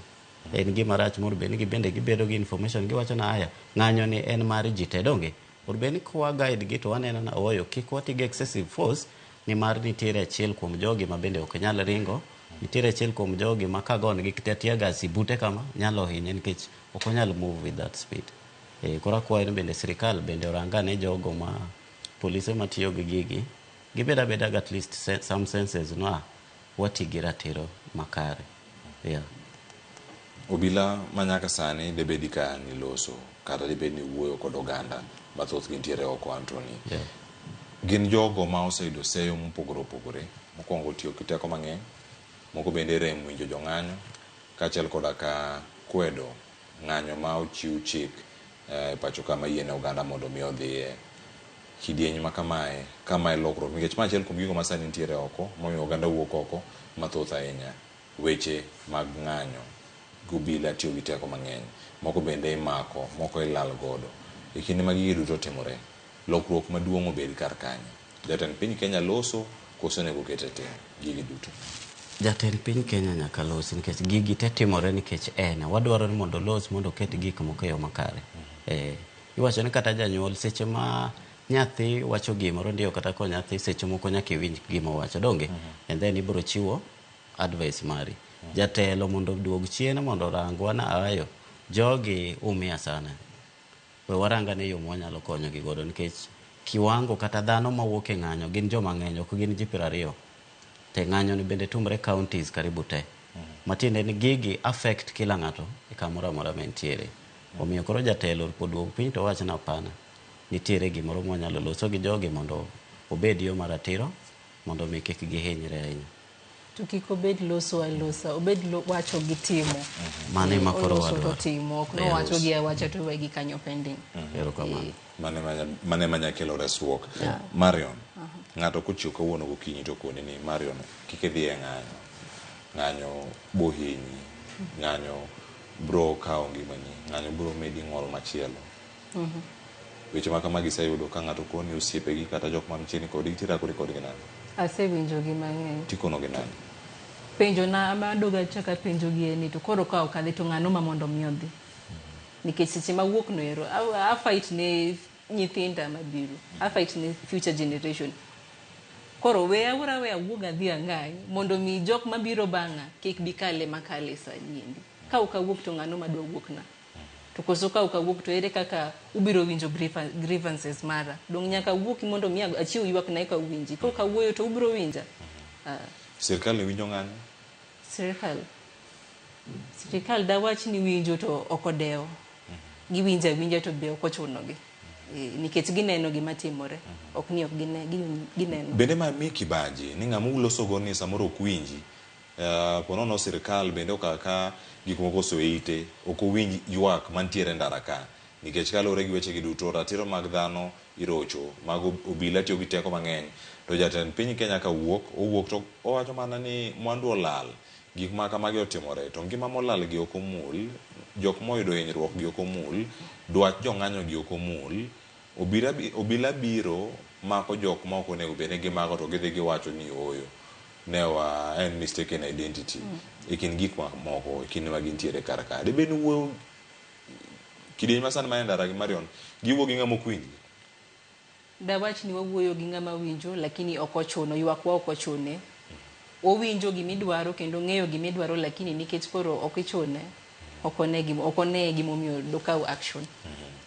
En gima rach moro bende gibedo gi information giwacho na aya ng'anyo ni en mar ji te donge. Orbe ni kwa guide gi to waneno na oyo kik wati gi excessive force ni mar nitiere achiel kuom jogi ma bende ok nyal ringo. Nitiere achiel kuom jogi ma kagon gi kitetia gasi bute kama nyalo hinye nikech ok onyal move with that speed. Kora kwayo bende sirikal bende oranga ne jogo ma polise matiyo gi gigi gibeda at least some senses no wati gira tiro makare. Obila manyaka sani debedi ka ni loso kata debedi ni wuoyo kod oganda mathoth gintiere oko Anthony. Gin jogo ma oseyudo seyo mopogore mokwongo tiyo kiteko mang'eny moko bende rem winjo jong'anyo kaachiel koda ka kwedo ng'anyo ma ochiw chik pacho kama yiene oganda mondo mi odhiye kidieny ma kamae lokruok nikech machiel kuom gigo ma sani nitiere oko momiyo oganda wuok oko mathoth ahinya weche mag ng'anyo gobila tiyo gi teko mang'eny moko bende imako moko ilal godo e kinde ma gigi duto timore lokruok maduong' obed kar kanyo. Jatend piny Kenya loso koso nego kete tim gigi duto. Jatend piny Kenya nyaka los nikech gigi te timore nikech wadwaro ni mondo los mondo ket gik moko e yo makare. Iwacho ni kata janyuol seche ma nyathi wacho gimoro ndio kata ko nyathi seche moko nyaka iwinj gima wacho donge. And then ibro chiwo advice mari. Jatelo mondo duog chien mondo rangwa na ayo jogi umia sana. We waranga ne yo mwanyalo konyo gi godo nikech kiwango kata dhano mawuok e ng'anyo gin joma ng'eny ok gin ji 20. Te ng'anyo ni bende tumre counties karibu te. Matiende ni gigi affect kila ng'ato e kamoro amora mentiere. Omiyo koro jatelo poduog piny to wach na pana nitiere gimoro mwanyalo loso gi jogi mondo obed yo maratiro mondo mi kik gihinyre ahinya. To kik obed loso obed wacho gi timo. Mane makoro wadwa timo ok no wacho gi wacho to wegi kanyo pending. Erokamano. Mane manya kelo resruok. Marion ng'ato kochiw kawuono gokinyi to kone ni Marion kik idhi e ng'anyo bohinyi ng'anyo bro kao ngimani, ng'anyo bro medi ng'ol machielo. Weche ma kama giseyudo ka ng'ato koni osiepegi kata jok man chini kodi tira kodi nani. Asewinjo gi mang'eny. Tikono gi nani. Penjo na amadoga chaka penjo gi ni to koro ka okadhi to ng'ano ma mondo mi odhi. Nikech seche ma wuok no ero a fight ne nyithinda mabiro. A fight ne future generation. Koro we wuoga dhi ang'any mondo mi jok mabiro bang'a kik bikale makale sa nyindi. Ka ukawuok to ng'ano madwa wuok na. To koso ka ukawuok to ere kaka ubiro winjo grievances mara. Dong nyaka wuok mondo mi achiw ywak na ka winji. Ka ukawuoyo to ubiro winja. Sirkal winjo ng'anyo? Sirkal dawach ni winjo to okodewo. Giwinja to be okochunogi. Nikech gineno gima timore. Ok ni ok gineno. Bende ma mi Kibaji ni ng'ama uloso go ni samoro ok winji. Ponono sirkal bende okaka gik moko soite ok owinj ywak mantiere ndara ka. Nikech kalore gi weche gi duto ratiro mag dhano irocho, mag obila tiyo gi teko mang'eny. To jatend piny Kenya ka owuok to owacho mana ni mwandu olal, gik ma kamagi otimore, to ngima molal gi ok omul, jok moyudo hinyruok gi ok omul, dwach jong'anyo gi ok omul, obila biro mako jok ma ok onego bed ni gimako to gidhi giwacho ni oyo ne en mistaken identity. Ikin gik moko ikin ma gintiere kar ka. De ben wuo kideny masan ma ndara gi Marion giwuo gi ng'ama ok winji. Dawach ni wawuoyo gi ng'ama winjo lakini ok ochuno, ywak wa ok ochune. Owinjo gimidwaro kendo ng'eyo gimidwaro lakini nikech koro ok ichune, ok one gimomiyo dokaw action.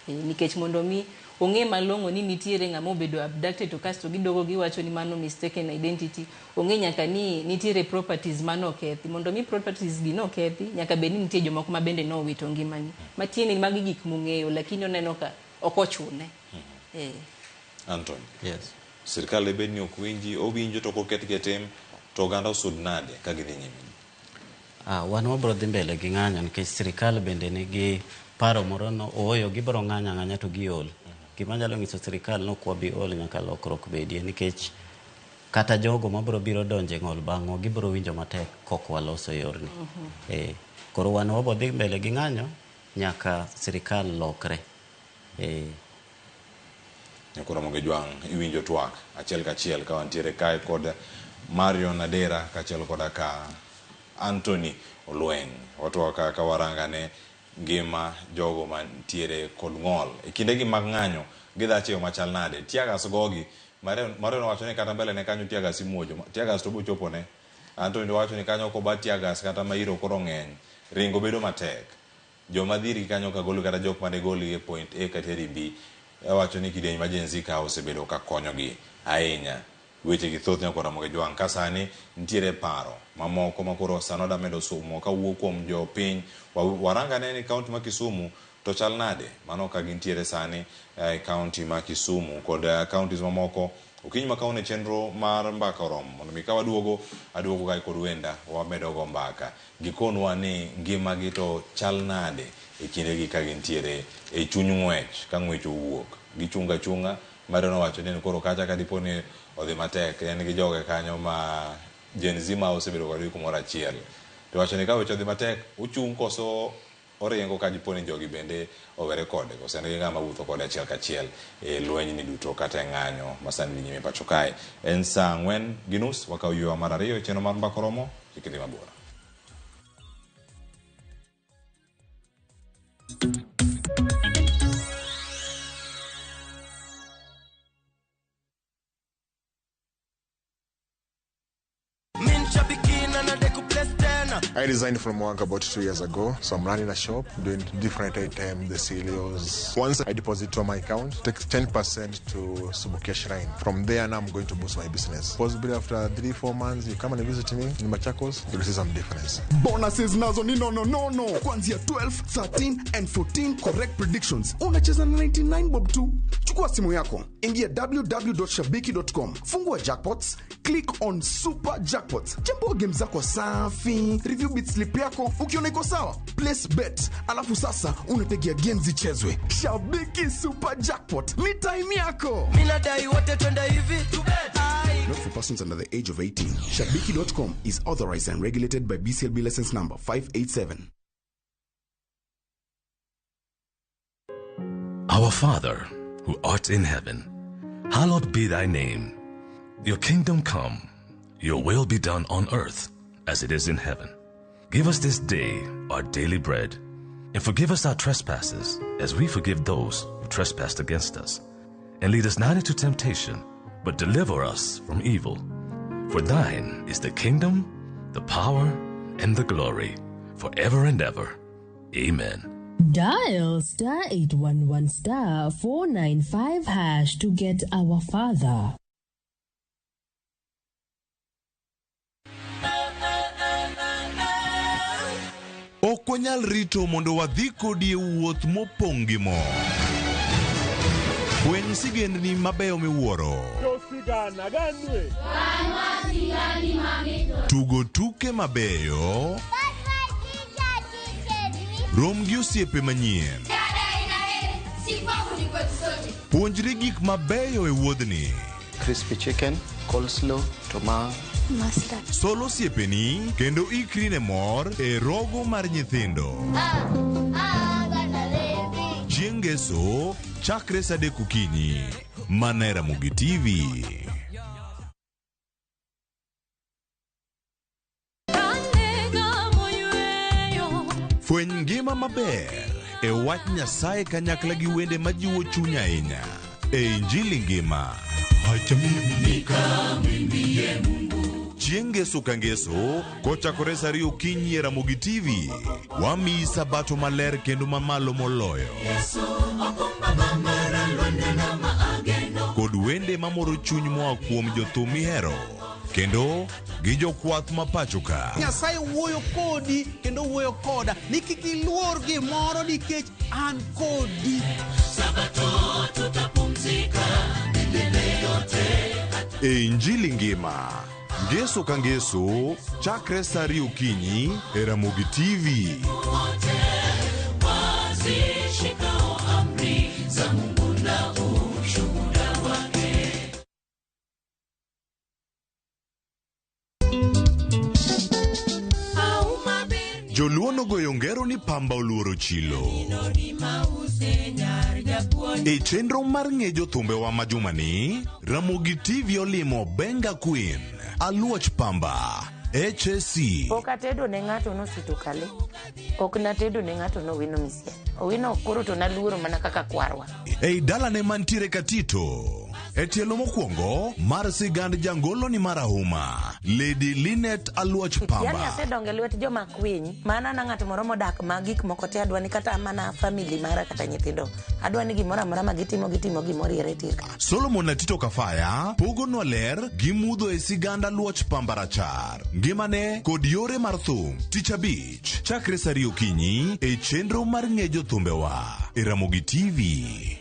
Nikech mondo mi ong'e malong'o ni nitiere ng'ama obedo abducted to kasto gidogo giwacho ni mano mistaken identity. Ong'e nyaka ni nitiere properties mano okethi. Mondo mi properties gi no okethi nyaka bed ni nitie jomoko ma bende no wito ngimani. Matieni magi gik mung'eyo lakini oneno ka ok ochune. Anton. Yes. Sirkal bed ni ok winji, owinjo to koket ketem to oganda osud nade ka gidhi nyime. Wan wabro dhi mbele gi ng'anyo nikech sirkal bende nigi paro moro no oyo gibro ng'anya to giol. Gima nyalo nyiso sirkal no kwa bi ol nyaka lokruok bedie nikech kata jogo mabro biro donje ng'ol bang'o gibro winjo matek kok waloso yorni. Koro wan wabro dhi mbele gi ng'anyo nyaka sirkal lokre. Nyakoro Moge Jwang iwinjo twak achiel kachiel ka wantiere kae kod Marion Adera kachiel koda ka Anthony Olweny. Watwaka ka warangane ngima jogo mantiere kod ng'ol kinde gi mag ng'anyo gidhachiyo machal nade. Tiagas gogi Marion wacho ni kata mbele ne kanyo tiagas imuojo, tiagas to bochopo ne. Anthony wacho ni kanyo ko ba tiagas kata mairo koro ng'eny, ringo bedo matek. Joma dhiri kanyo ka golo kata jok mane goli e point A kata B. Wacho ni kidieny majenzi ka osebedo ka konyogi ahinya. Weche gi thoth Nyakoro Moge Jwang ka sani ntiere paro mamoko makoro sanoda medo sumo ka wuok kuom jo piny warangane ni kaunti ma Kisumu to chal nade mano ka gintiere sani kaunti ma Kisumu kod kauntis mamoko. Okinyi ma kaune chenro mar mbaka oromo mondo mi ka aduogo kai kod wenda wamedo go mbaka gikonwa ni ngima gi to chal nade e kinde gi ka gintiere e chuny ng'wech ka ng'wech owuok gichunga Marion wacho ni koro kacha ka dipo ni odhi matek en gi joge kanyo ma Gen Z ma osebedo kodgi kumoro achiel to wacho ni ka weche odhi matek ochung koso oringo ka dipo ni jogi bende owere kode koso en gi ng'ama wuotho kode achiel kachiel e lweny ni duto kata ng'anyo masani ni nyime pacho kae. En saa 4:30 wakaw ywa mar ariyo e chenro mar mbaka oromo kikidhi mabor. I resigned from work about 2 years ago, so I'm running a shop, doing different items, the cereals. Once I deposit to my account, take 10% to Subukia Shrine. From there, now I'm going to boost my business. Possibly after 3-4 months, you come and visit me in Machakos, you'll see some difference. Bonuses nazo ni no. Kwanzia 12, 13 and 14 correct predictions. Unacheza na 99 bob tu. Chukua simu yako, ingia www.shabiki.com. Fungua jackpots, click on super jackpots. Chambua game zako safi, review bit slip yako, ukiona iko sawa, place bet. Alafu sasa unategea games zichezwe. Shabiki super jackpot, ni time yako. Mina dai wote twenda hivi to bet. Not for persons under the age of 18. Shabiki.com is authorized and regulated by BCLB license number 587. Our Father, who art in heaven, hallowed be thy name. Your kingdom come, your will be done on earth as it is in heaven. Give us this day our daily bread, and forgive us our trespasses as we forgive those who trespass against us. And lead us not into temptation, but deliver us from evil. For thine is the kingdom, the power, and the glory, forever and ever. Amen. Dial *811*495# to get Our Father. Ok wanyal rito mondo wadhi kodi e wuoth mopong' gi mo. Fweny sigendni mabeyo miwuoro. Tugo tuke mabeyo. Rom gi osiepe manyien. Puonjri gik mabeyo e wuodhni. Crispy chicken, coleslaw, tomato, mustard. Solo osiepeni kendo ikri ne mor e rogo mar nyithindo. Chieng' ngeso chakre saa 3 okinyi. Mana e Ramogi TV. Fweny ngima maber e wach Nyasaye kanyakla gi wende majiwo chuny ahinya e Injili ngima. Chieng' ngeso ka ngeso kochakore saa 2 okinyi e Ramogi TV. Wamiyi sabato maler kendo mamalo moloyo. Kod wende mamoro chuny moa kuom jothum mihero kendo gi jokwath mapacho ka. Nyasaye wuoyo kodi kendo wuoyo koda ni kik iluor gimoro nikech an kodi. Sabato tutapumzika milele yote. E Injili ngima ngeso ka ngeso chakre saa 2 okinyi e Ramogi TV. Wazishikao amri za Mungu na ushuhuda wake. Joluo nogoyo ngero ni pamba oluoro chilo. E chenro mar ng'ejo thumbewa ma jumani, Ramogi TV olimo Benga Queen, Aluoch Pamba, HSC. Ok atedo ne ng'ato nosito kale. Ok natedo ne ng'ato nowino misia. Owino koro to naluoro mana kaka kwarwa. Ei dalane mantiere Katito. E tielo mokwongo mar sigand jangolo ni marahuma, Lady Linet Aluoch Pamba. Yani asedonge lwet joma kwiny, mana na ng'ato moro modak ma gik moko te adwani kata mana family mara kata nyithindo. Adwani gimoro amora ma gitimo gimoro yere tirka. Solomon Atito Kafaya pogo no ler gimudho e sigand Aluoch Pamba rachar. Ngimane kod yore mar thum, Tich Abich, chakre saa 2 okinyi e chenro mar ng'ejo thumbewa e Ramogi TV.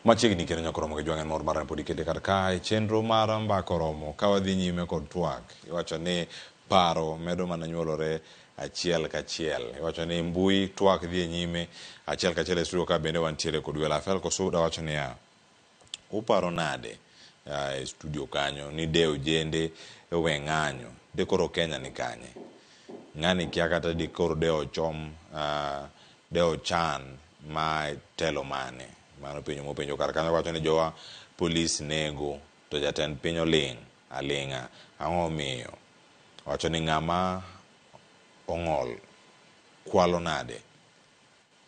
Machiegni kendo nyakoromo gi jwang'en mor mar podi kete kar kae chenro mar mbakoromo ka wadhi nyime kod twak. Iwacho ni paro medo mana nyuolore achiel kachiel. Iwacho ni mbui twak dhi nyime achiel kachiel e studio ka bende wantiere kod Wela Fel Kosuda wacho ni uparo nade e studio kanyo ni deo jende we ng'anyo de koro Kenya ni kanye. Ng'ani kia kata di koro deo chom deo chan ma telo mane. Mano pinyo mo pinyo kar kanyo wacho ni jowa polis nego to jatend piny oling alinga ang'o miyo wacho ni ng'ama ong'ol kwalo nade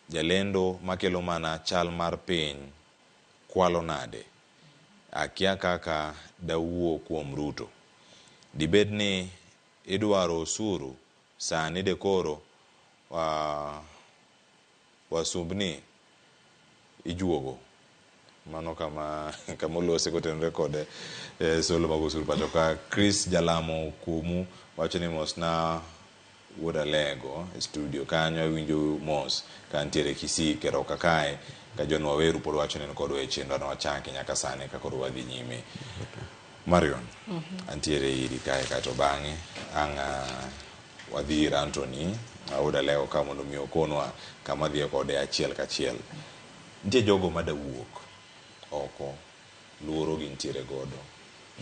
jalendo makelo mana chal mar piny kwalo nade akia kaka dawuo kuom Ruto dibed ni idwaro osuru sani de koro wasumbni ijuogo mano kama lose kotenre kode solo magosuru pacho ka Chris Jalamo kumu wacho ni mos na wuoda lego studio kanyo winjo mos kantiere Kisii kero kakae ka John Waweru pod wacho ni kod weche ndo wachaki nyaka sane ka kod wadhi nyime. Marion antiere iri kae kato bang'e anga wadhi Anthony wuoda lego kama mondo mi okonwa kama dhi kode achiel kachiel. Ntie jogo madawuok oko luoro gi ntiere godo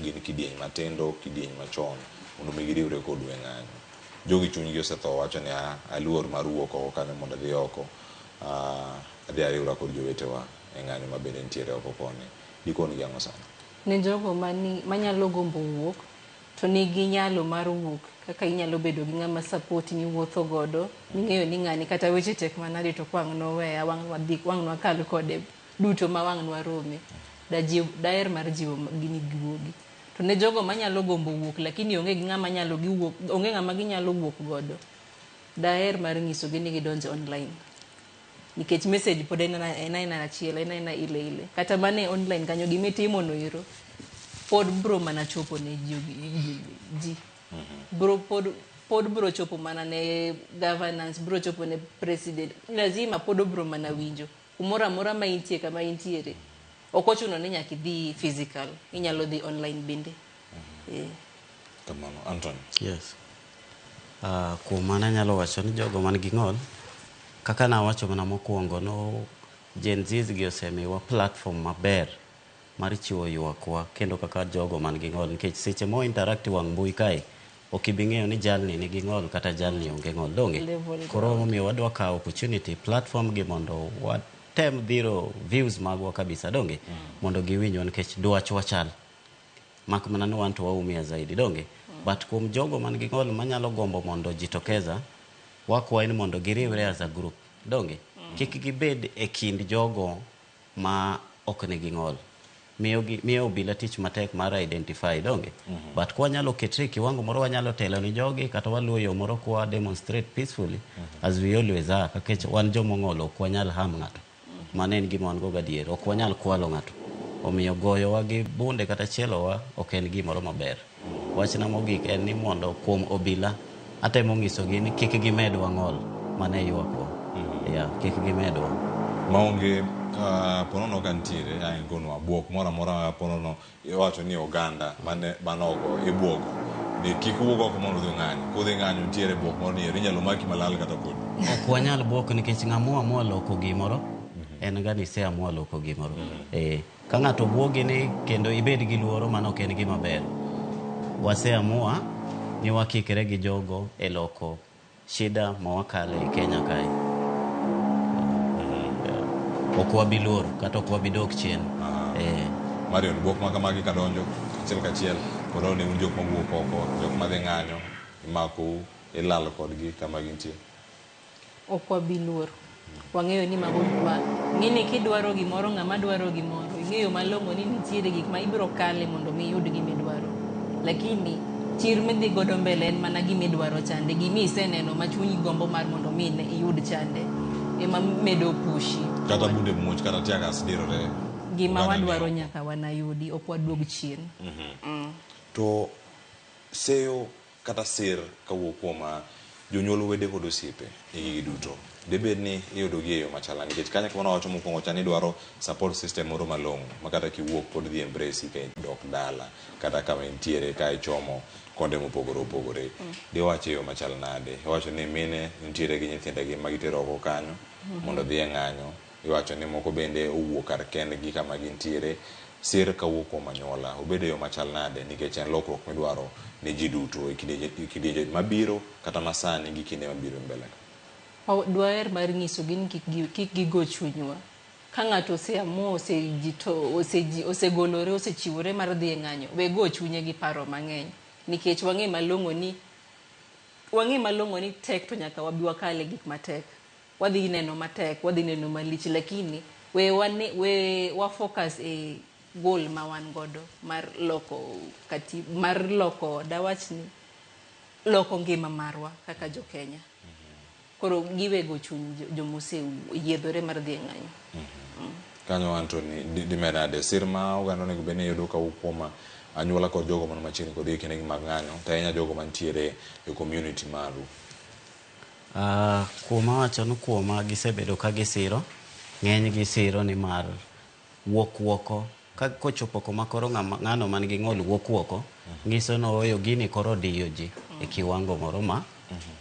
gin kidieny matindo, kidieny machon, mondo mi giriwre kodwa e ng'anyo. Jogi chunygi osetho, wacho ni aluor mar wuok oko kanyo mondo adhi oko, adhi ariwra kod jowetewa e ng'anyo ma bende nitiere oko koni. Dikoni gi ang'o sana? Ne jogo manyalo gombo wuok, to nigi nyalo mar wuok, kaka inyalo bedo gi ng'ama support ni wuotho godo, ming'eyo ni ng'ani kata weche tek manade to kwang' noweya, wang' nwakal kode duto ma wang' nwarome. Daher mar jiwo gini giwogi. To ne jogo manyalo gombo wuok lakini onge ng'ama ginyalo wuok godo, daher mar ng'isogi ni gidonjo online. Nikech message pod en achiel, en ile. Kata mane online kanyo gimitimo noero, pod bro mana chopo ne ji. Pod bro chopo mana ne governance, bro chopo ne president. Lazima pod bro mana winjo. Kumora mora ma intie kama intiere. Okochuno ni nyaka idhi physical, inyalo dhi online bende. Kamano, Anton. Yes. Kuom mana nyalo wacho ni jogo man gi ng'ol, kaka na wacho mana mokwongo, no Gen Z gi osemiwa platform maber mar chiwo ywakwa kendo kaka jogo man gi ng'ol, nikech seche mo interact wang' mbui kae ok ibi ng'eyo ni jalni nigi ng'ol kata jalni onge ng'ol donge. Koro omiyo wadwa kawo opportunity platform gi mondo watem dhiro views magwa kabisa donge, mondo giwinjwa nikech dwach wachal, mak mana ni wan to waumia zaidi donge. But kuom jogo man gi ng'ol manyalo gombo mondo jitokeza, wakwayo ni mondo giriwre as a group donge. Kik gibed e kind jogo ma ok nigi ng'ol, miyo obila tich matek mar identify donge. But kwa nyalo ketre kiwango moro wanyalo telo ni jogi, kata waluwo yo moro kwa demonstrate peacefully as we always are, kakech wan jomo ng'ol ok wanyal ham ng'ato, mane en gima wan go gadier, ok wanyal kwalo ng'ato. Omiyo goyowa gi bunde kata chielowa ok en gimoro maber. Wachna mogik en ni mondo kuom obila atemo ng'isogi ni kik gimedwa ng'ol mane yuakwa. Kik gimedwa. Maonge ponono kantiere aingonwa buok mora mora ponono iwacho ni oganda mane banogo ibuogo ni kik wuog oko mondo dhi ng'anyo. Kodhi ng'anyo nitiere buok moro ni inyalo maki malal kata pod. Ok wanyal buok nikech ng'amua loko gimoro en ga ni se amua loko gimoro. Ka ng'ato buogi ni kendo ibed gi luoro mano ok en gima ber. Wase amua ni wakikre gi jogo e loko shida ma wakale e Kenya kae. Ok wabilor kata ok wabidok chien. Mario, buok ma kamagi kadonjo achiel kachiel, koro ne un jok mawuok oko, jok madhi ng'anyo, imako ilal kodgi kama gintie. Ok wabilor. Wang'eyo ni mago ng'ini kidwaro gimoro, ng'ama dwaro gimoro, ing'eyo malong'o ni nitiere gik ma ibiro kale mondo mi iyud gimidwaro. Lakini chir midhi godo mbele en mana gimidwaro chande, gimi iseneno ma chunyi gombo mar mondo mi iyud chande, ema medo pushi. Kata bunde muoch kata tiagas dirore. Gima wadwaro nyaka wanayudi, ok waduog chien. To seyo kata sir kawuok kuom jonyuol wede kod osiepe e duto, debed ni iyudo gi e yo machala, nikech kanya kama wacho mokwongo cha ni dwaro support system moro malong'o ma kata kiwuok pod dhi embrace ka dok dala kata kama intiere ka ichomo konde mopogore opogore. Diwacho e yo machal nade? Iwacho ni mine nitiere gi nyithindegi ma gitero oko kanyo mondo dhi e ng'anyo. Iwacho ni moko bende owuok kar kendgi kama gintiere. Sir kawuok kuom anyuola obedo yo machal nade, nikech en lokruok midwaro ne ji duto e kidienje mabiro kata masani gi kinde mabiro mbele. Dwaher mar ng'isogi ni kik gigo chunywa. Ka ng'ato oseamua, osegolore, osechiwore mar dhi e ng'anyo, we go chunye gi paro mang'eny, nikech wang'e malong'o ni tek to nyaka wabi wakale gik matek. Wadhi neno matek, wadhi neno malich, lakini we focus e goal ma wan godo mar loko dawachni loko ngima marwa kaka jo Kenya. Koro giwego chuny jomose yiedhore mar dhi e ng'anyo. Kanyo Anthony, dimenade sir ma oganda onego bed ni yudo kawuok kuom anyuola kod jogo man machiegni kod kindegi mag ng'anyo, to ahinya jogo mantiere e community maru. Kuoma wacho ni kuoma gisebedo ka gisiro, ng'eny gisiro ni mar wuok woko, ka kochopo koma koro ng'ano man gi ng'ol wuok woko, ng'iso no oyo gini koro diyo ji e kiwango moro ma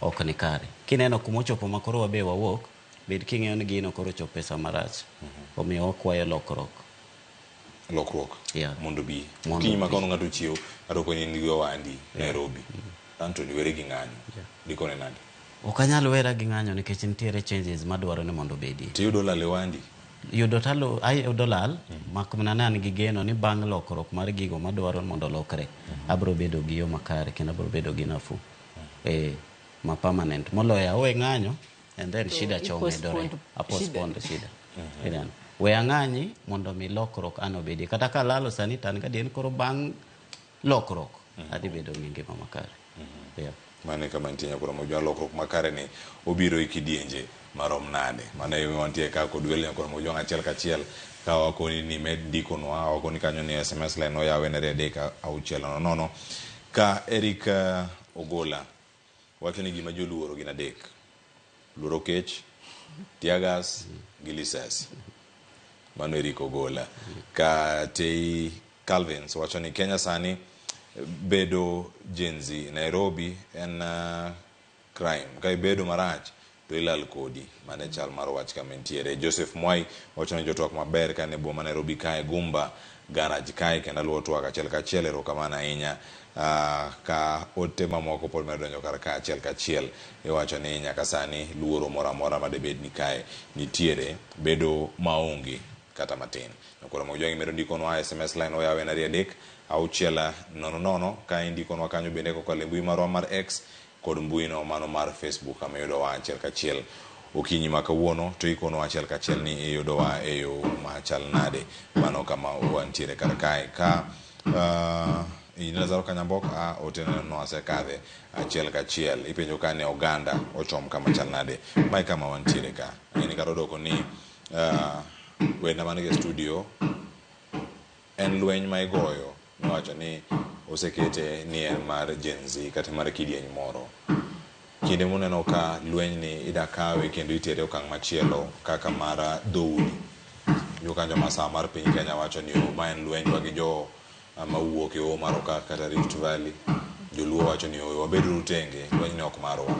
ok ni kare. Kineno kumochopo ma koro wabe wawuok, bed king'eyo ni gino koro chopo pesa marach. Omiyo wakwayo lokruok. lokruok Yeah. mondo bi Mondo kinyi bi. makono ng'ato chiew adoko ni ndio wandi Nairobi Anthony were gi ng'anyo dikone nade Ok anyal wera gi ng'anyo nikech nitiere changes madwaro ni mondo bedi. Tiyudo lal e wandi? Yudo talo ayudo lal mak mana ne an gi geno ni bang' lokruok mar gigo madwaro mondo lokre abro bedo gi yo makare kendo abro bedo gi nafu ma permanent moloyo awe ng'anyo and then shida chome dore postpone shida. Idan we ang'anyi mondo mi lokruok an obedi kata ka lalo sani tan ka dien koro bang' lokruok adi bedo gi ngima makare. Mane kama ntinya kura mojwa lokruok makare ni obiro ikidienje marom nade mane wantie ka kod wel kura mojwa achiel kachiel ka wakoni ni med diko no wakoni kanyo ni SMS line no yawe ne redeka au chielo nono ka Eric Ogola wacho ni gima joluoro gina dek luoro kech tiagas gilisasi mano Eric Ogola ka Tei Calvins wacho ni Kenya sani bedo Gen Z Nairobi en crime kai bedo marach to ilal kodi mane chal mar wach kamentiere. Joseph Mwai wacho ni jotwak maber kane boma Nairobi kae Gumba garage kae kendo luo twak achiel kachiel erokamano ahinya ka ote mamoko pod medo donjo kar ka achiel kachiel iwacho ni nyaka sani luoro moro amora madebed ni kae nitiere bedo maonge kata matin. Koro mojongi medo ndikonwa SMS line oyawe na riadek auchiela nono ka indikonwa kanyo bende kokalo mbui marwa mar X kod mbui no mano mar Facebook ameyudo wa achiel kachiel okinyi makawuono to ikono achiel kachiel ni iyudo wa eyo machal nade mano kama wantiere kar kae ka Inazaro Kanyambok otene no asekadhe achiel kachiel ipenjo kane Oganda ochom kama chal nade mai kama wantiere ka ni karodoko ni wenda manige studio en lweny ma igoyo niwacho ni osekete ni en mar Gen Z kata mar kidieny moro kinde muneno ka lweny ni idakawe kendo itere okang' machielo kaka mara dhoudi jokanjo masa mar piny Kenya wacho ni ma en lweny wa gi jo mawuok e mar kata Rift Valley joluo wacho ni wabedo rutenge lweny ne ok marwa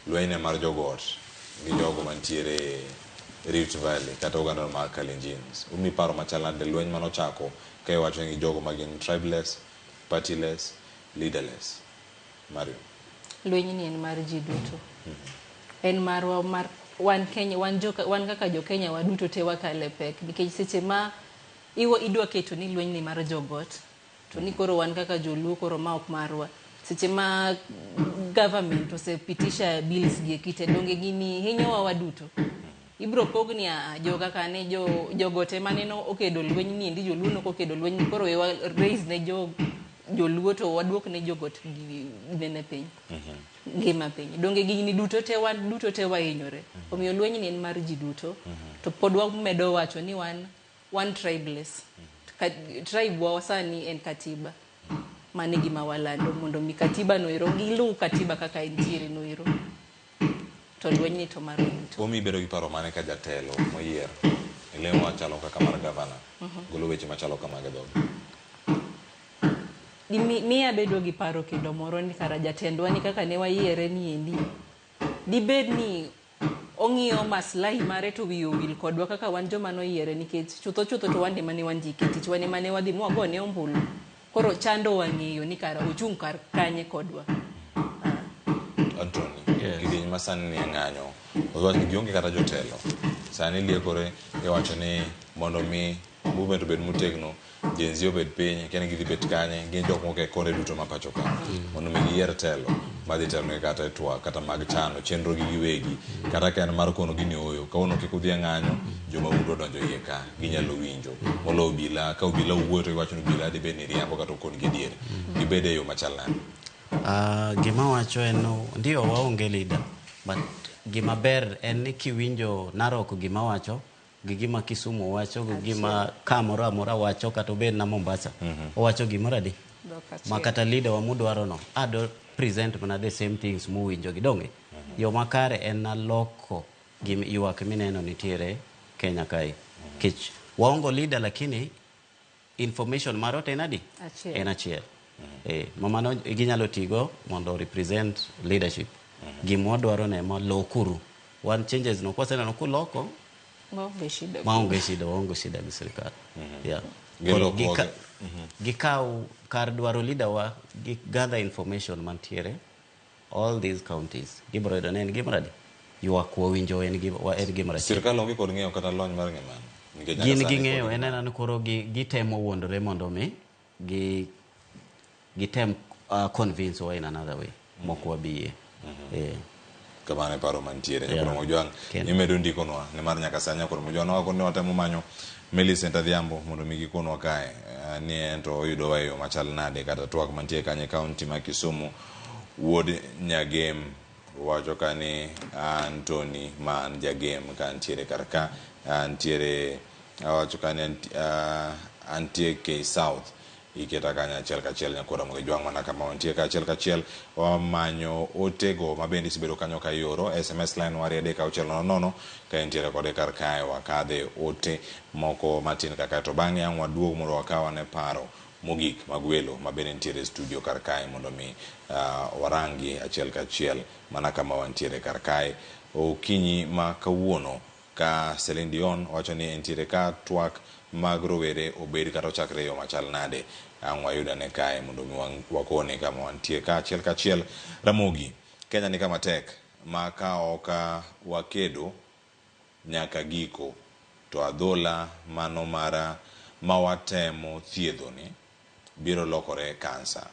lweny ne mar jogot gi jogo mantiere Rift Valley kata Uganda mar Kalenjins umi paro machala de lweny manochako kai wacho ni jogo magin tribeless partyless leaderless Mario lweny ni en mar ji duto en marwa mar wan Kenya wan kaka jo Kenya waduto te wakale pek nikech seche ma idwa keto ni lweny ni mar jogot to ni koro wan kaka joluo koro ma ok marwa seche ma government osepitisha bills gi kite donge gini hinyowa waduto ibro pogni joga kane jogote maneno okedo lweny ni ndi joluo no okedo lweny koro we raise ne joluo to wadwok ne jogot nene piny ngima piny donge gini duto te wahinyore omiyo lweny ni en mar ji duto to pod wamedo wacho ni wan tribeless tribe wa sani en katiba mane gima walando mondo mi katiba no ero gilu katiba kaka intiere no ero to lweny ni to mar duto omi bedo gi paro mane ka jatelo moyier elemo machalo kaka mar governor golo weche machalo kama gadog miya bedo gi paro kendo moro ni kara jatendwa ni kaka ne wayiere ni endi dibed ni ong'iyo maslahi mare to wiyo wil kodwa kaka wan joma noyiere nikech chutho to wande mane wandike tich wane mane wadhi mwagone ombulu koro chando wang'iyo ni kara ochung' kar kanye kodwa Anthony kidieny masani ni ng'anyo owacho ni gionge kata jotelo sani liekore iwacho ni mondo mi movement obed motegno Gen Z obed piny kene gidhi bet kanye gin jok moke kore duto mapacho ka mondo mi giyier telo madhi telo kata twak kata mag chano chenro gi giwegi kata kan mar kono gini oyo kawono kik udhi ng'anyo joma udo donjo iye ka ginyalo winjo molo obila ka obila wuoto iwacho ni obila de ben riambo kata kon gi diere gibede yo machal nade gima wacho en ndio waonge leader but gima ber en ni kiwinjo Narok gima wacho gi gima Kisumu wacho gi gima kamoro amora wacho kata obed na Mombasa owacho gimoro adi makata leader wa mudwaro no ado present mana the same things muwinjo gidonge yo makare en na loko gim yuak mineno nitiere Kenya kai kich waongo leader lakini information marote enadi en achiel mamano ginyalo tigo mondo represent leadership gimwa dwaro ne ma lokuru one changes no kwasena no kuloko maonge shida gi serikali gikaw kar dwaro leader wa gather information mantiere all these counties gibro yudo en gimradi ywak winjo en gimradi sirkal onge kod ng'eyo kata lony mar ng'eyo gin ging'eyo en koro gitemo wuondore mondo mi gitem convince wa in another way moko wabiye kamano e paro mantiere nyakoro Mojwang imedo ndikonwa ne mar nyaka sanya koro Mojwang wako ne watemo manyo Millicent Adhiambo mondo mi gikonwa kae ni ento oyudo wayo machal nade kata twak mantie kanye county ma Kisumu wuod nyagem wacho kani Anthony man jagem kantiere karka antiere wacho kani antie K South iketa kanya achiel kachiel nyakora Mojwang mana kama wantie ka achiel kachiel wamanyo otego mabendi sibedo kanyo ka yoro SMS line wari adeka auchiel nono ka entiere kode kar kae wakadhe ote moko matin kaka to bang'e ang' waduog mondo wakawa ne paro mogik magwelo mabende ntiere studio kar kae mondo mi warangi achiel kachiel mana kama wantiere kar kae okinyi ma kawuono ka Celine Dion wacho ni entiere ka twak mag rowere obed kata ochakre yo machal nade ang' wayuda ne kae mondo mi wakone kama wantie ka achiel kachiel. Ramogi Kenya ni kama tek ma ka oka wakedo nyaka giko to adhola mano mara mawatemo thiedho ni biro lokore kansa.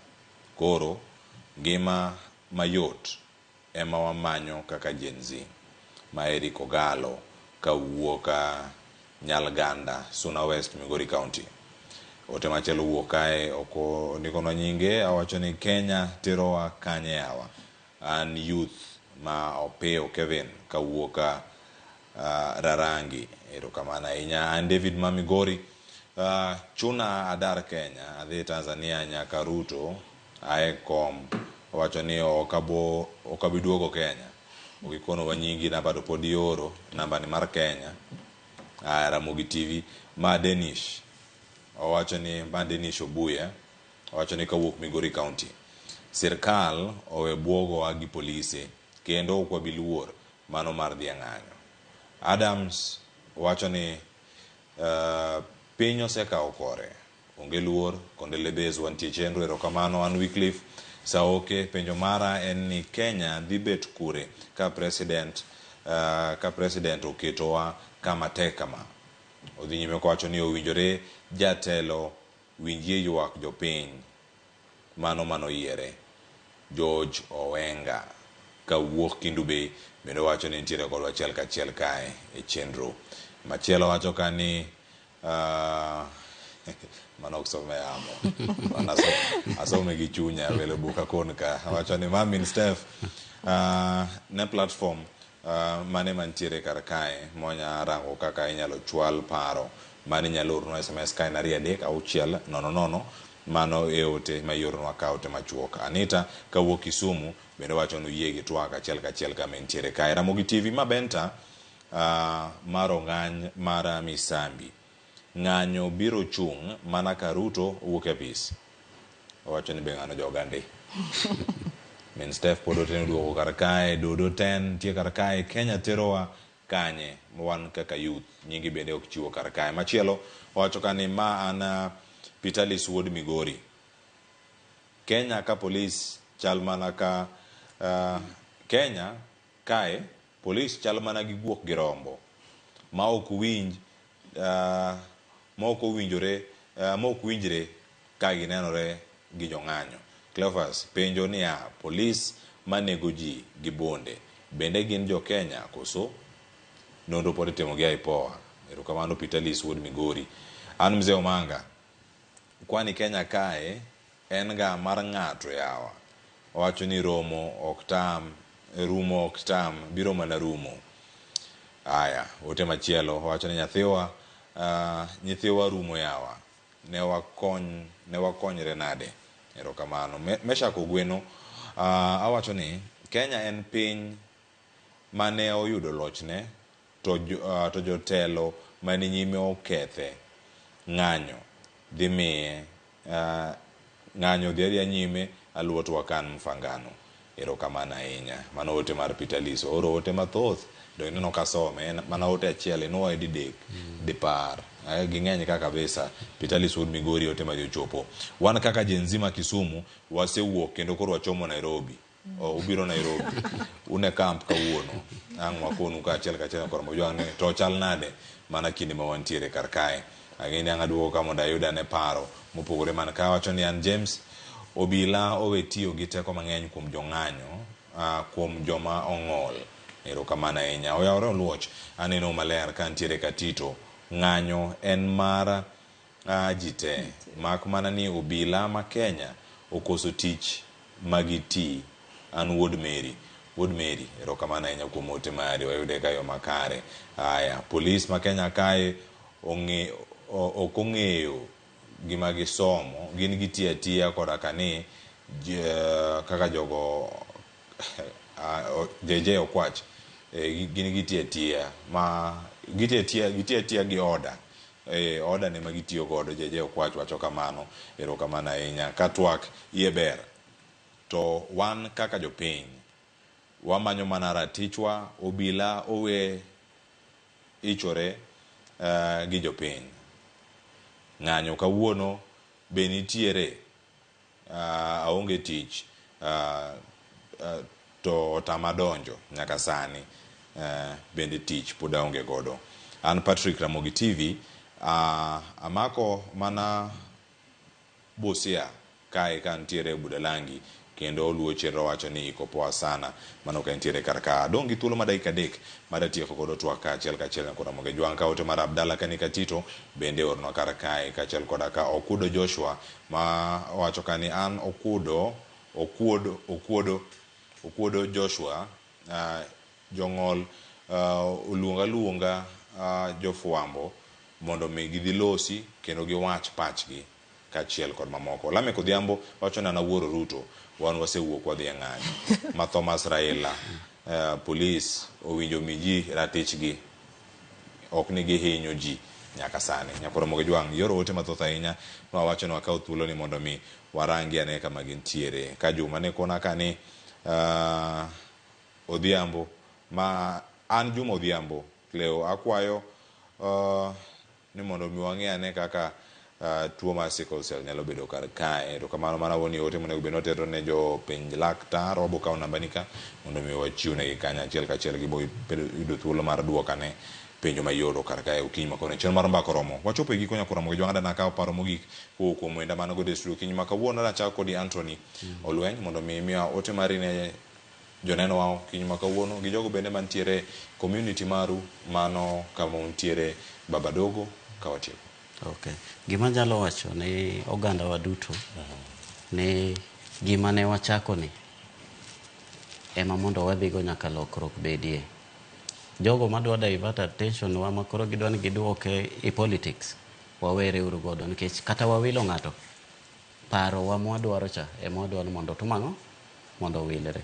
Koro ngima mayot ema wamanyo kaka Gen Z ma Eric Ogalo kawuoka Nyalganda, Suna West, Migori County. Ote machelo wuokae oko nikonwa nyinge awacho ni Kenya terowa kanye awa an youth ma opeo Kevin kawuoka Rarangi erokamana ahinya an David Mamigori chuna adar Kenya adhi Tanzania nyaka Ruto aekom wacho ni okabiduogo Kenya ukikono wanyingi namba to podi oro namba ni mar Kenya Ramogi TV ma Denish owacho ni Denish Obuya owacho ni kawuok Migori County sirkal owe bwogo wa gi polise kendo okwa biluor mano mar dhiang'anyo. Adams owacho ni piny osekawo kore onge luor Kondele Bez wantie chenro erokamano an Wycliffe Saoke penjo mara en ni Kenya dhi bet kure ka president oketowa kama tek kama. Odhi nyime kowacho ni owinjore jatelo winjie ywak jopiny mano yiere. George Owenga kawuok Kindu Bay bende wacho ni ntiere kod achiel kachiel kae e chenro. Machielo wacho kani mano kusome amo asome gi chunya vele buka konka wacho ni Mamin Steph ne platform mane mantiere kar kae monya rango kaka inyalo chwal paro mane nyalo orno SMS kae na 3-6-000 mano eote mayorno ka ote machuok. Anita kawuok Kisumu bende wacho ni yie gi twaka achiel kachiel kama ntiere kae. Ramogi TV mabenta maro ng'any mara Misambi ng'anyo biro chung mana ka Ruto wuok e pis wacho ni be ng'ano jogande Min Steph podo ten duogo kar kae Dodo ten tie kar kae Kenya terowa kanye wan kaka youth nyingi bende ok chiwo kar kae. Machielo wacho kani ma ana Pitalis wuod Migori Kenya ka police chal mana ka Kenya kae police chal mana gi guok gi rombo ma ok winjre ka ginenore gi jong'anyo. Cleophas penjo ni police manego ji gi bonde bende gin jo Kenya koso nondo pod temo gi aipoa. Erokamano Pitalis wuod Migori. An Mzee Omanga kwani Kenya kae en ga mar ng'ato yawa wacho ni rumo ok tam biro mana rumo. Aya ote machielo wacho ni nyithiwa rumo yawa ne wakonyre nade. Erokamano Meshak Ogweno awacho ni Kenya en piny mane oyudo lochne to jotelo mane nyime okethe ng'anyo dhi miye ng'anyo dhi nyime aluot wakan mfangano. erokamano ahinya. Mano ote mar Peter Liso, oro ote mathoth do ineno kasome mana ote achiel no edi dek dipar ging'eny kaka kabisa. Peter Liso Migori ote ma chopo. Wan kaka jenzima Kisumu wasewuok kendo koro wachomo Nairobi. Ubiro Nairobi. Une camp kawuono. Ang wakonu ka achiel koro mojuang ne to chal nade mana kinde ma wantiere kar kae. Ang'eni ang aduogo ka mondo ayuda ne paro mopogore man ka wacho ni an James obila owe tiyo gi teko mang'eny kuom jong'anyo kuom joma ong'ol. Erokamano ahinya. Oyawre oluoch aneno maler ka ntiere katito ng'anyo en mar jite mak mana ni obila ma Kenya okoso tich magiti. An Wuod Mary erokamano ahinya kuom ote mari wayude kayo makare. Aya polis ma Kenya kae okong'eyo gima gisomo gin gitiyo atiya koda kani kaka jogo JJ Okwach gin gitiyo atiya ma gitiyo atiya gi oda oda ne magitiyo godo. JJ Okwach wacho kamano. Erokamano ahinya. Katwak iye ber to wan kaka jopiny wamanyo mana ratichwa. Obila owe ichore gi jopiny. Ng'anyo kawuono be nitiere aonge tich to tamadonjo nyaka sani bende tich pod aonge godo. An Patrick Ramogi TV amako mana Busia kae ka ntiere Budalangi kendo oluo chenro wacho ni iko poa sana mano ka ntiere karka dongi thuolo ma dakika 3 mada tieko kodo twak ka achiel kod Ramogi Jwang ka ote mar Abdalla kani katito bende orno karka ka achiel koda ka Okudo Joshua ma wacho kani an Okuodo Joshua jong'ol luonga jofuambo mondo mi gidhi losi kendo giwach pachgi kachiel kod mamoko. Lame Kodhiambo wacho na Wuoro Ruto wan wasewuok wadhi ng'anyo. Ma Thomas Raila polis owinjo miji ratichgi ok ni gihinyo ji nyaka sani. Nyakoro Ramogi Jwang yoro ote mathoth ahinya ma wacho ni wakaw thuolo ni mondo mi warangi ane kama gintiere. Ka Juma ne kona kani Odhiambo ma an Juma Odhiambo leo akwayo ni mondo mi wang'e ane kaka tuo mar sickle cell nyalo bedo kar kae. To kamano mana woni ote monego bed notero ne jo penj laktar wabo kaw namba nika mondo mi wachiwne gi kanya achiel kachiel gi boy yudo thuolo mar duokane penjo mayoro kar kae okinyi makone chon mar mbako romo wachopo gi konya Ramogi Jwang na kaw paro mogik kuom wenda mano go desru okinyi makawuono na chako kodi Anthony Olweny mondo mi miya ote mari ne joneno wao kinyi makawuono gi jogo bende mantiere community maru mano kama untiere Babadogo kawatieko. Okay. Gima nyalo wacho ni oganda wa duto ni gima ne wachako ni ema mondo wadhigo nyaka lokruok bedie. Jogo madwa divert attention wa makoro gidwa ni giduoke i politics wawere uru godo nikech kata wawilo ng'ato paro wa mwadwaro cha ema wadwaro mondo tumang'o mondo wilre.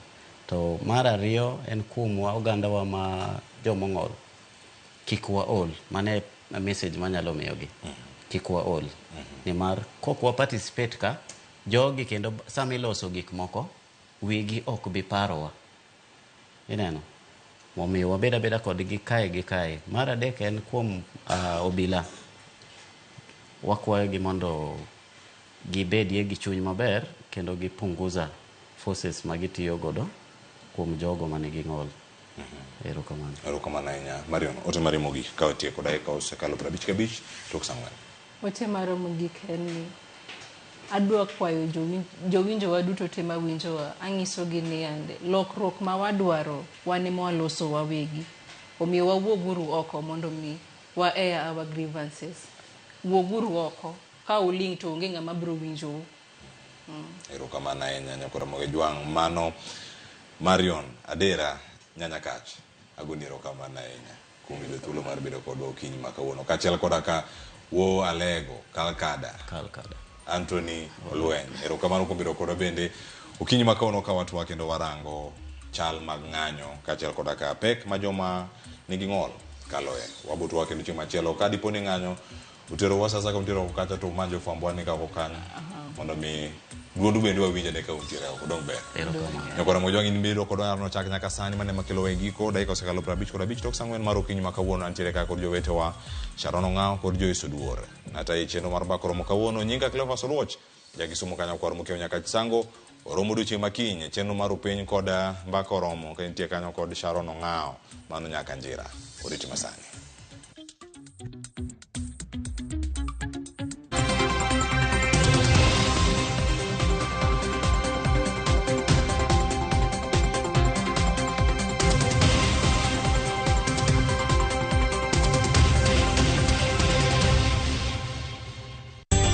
To mar ariyo en kumwa oganda wa ma jomong'ol kik wa ol mane message manyalo miyogi. Kik wa ol ni mar kok wa participate ka jogi kendo sama iloso gik moko wigi ok bi parowa ineno momiyo wabeda kod gi kae. Mar adek en kuom obila wakwayo gi mondo gibedie gi chuny maber kendo gipunguza forces magitiyo godo kuom jogo manigi ng'ol. Erokamano ahinya. Marion ote mari mogik ka otieko dakika osekalo 55 tok sang'wen. Ote maro mogik en ni adwa kwayo jowinjo wa duto te mawinjowa ang'iso gi ni ande lokruok ma wadwaro wane mwaloso wawegi omiyo wawuoguru oko mondo mi wa air our grievances. Wuoguru oko ka uling to onge ng'ama biro winjou. Erokamano ahinya nyakoro Ramogi Jwang mano Marion Adera nyanya kach agoni erokamano ahinya kuom yudo thuolo mar bedo kodwa okinyi makawuono kachiel koda ka wo Alego Kalkada Anthony Olweny. Erokamano kuom bedo kodwa bende okinyi makawuono ka watwa kendo warango chal mag ng'anyo kachiel koda ka pek ma joma nigi ng'ol kaloe. Wabotwa kendo chieng' machielo ka diponi ng'anyo utero wa sasa ka utero kacha to manjo fambwa ni ka kokanya mondo mi Duondu bende wawinjo ne kaunti reo kodong ber. Nyakora mojo ngin biro kodwa no chak nyaka sani mane makelo wengiko dakika osekalo 50 tok sangwen mar okinyi makawuono antiere ka kod jowetewa Sharon Ong'ao kod Joyce Oduor. Nata e chenro mar mbaka romo kawuono nyinga Cleophas Oluoch jagisomo kanyo kwar mokeo nyaka sango oromo odiochieng' makiny chenro mar piny kod mbaka romo kentie kanyo kod Sharon Ong'ao mano nyaka njira. Oriti masani.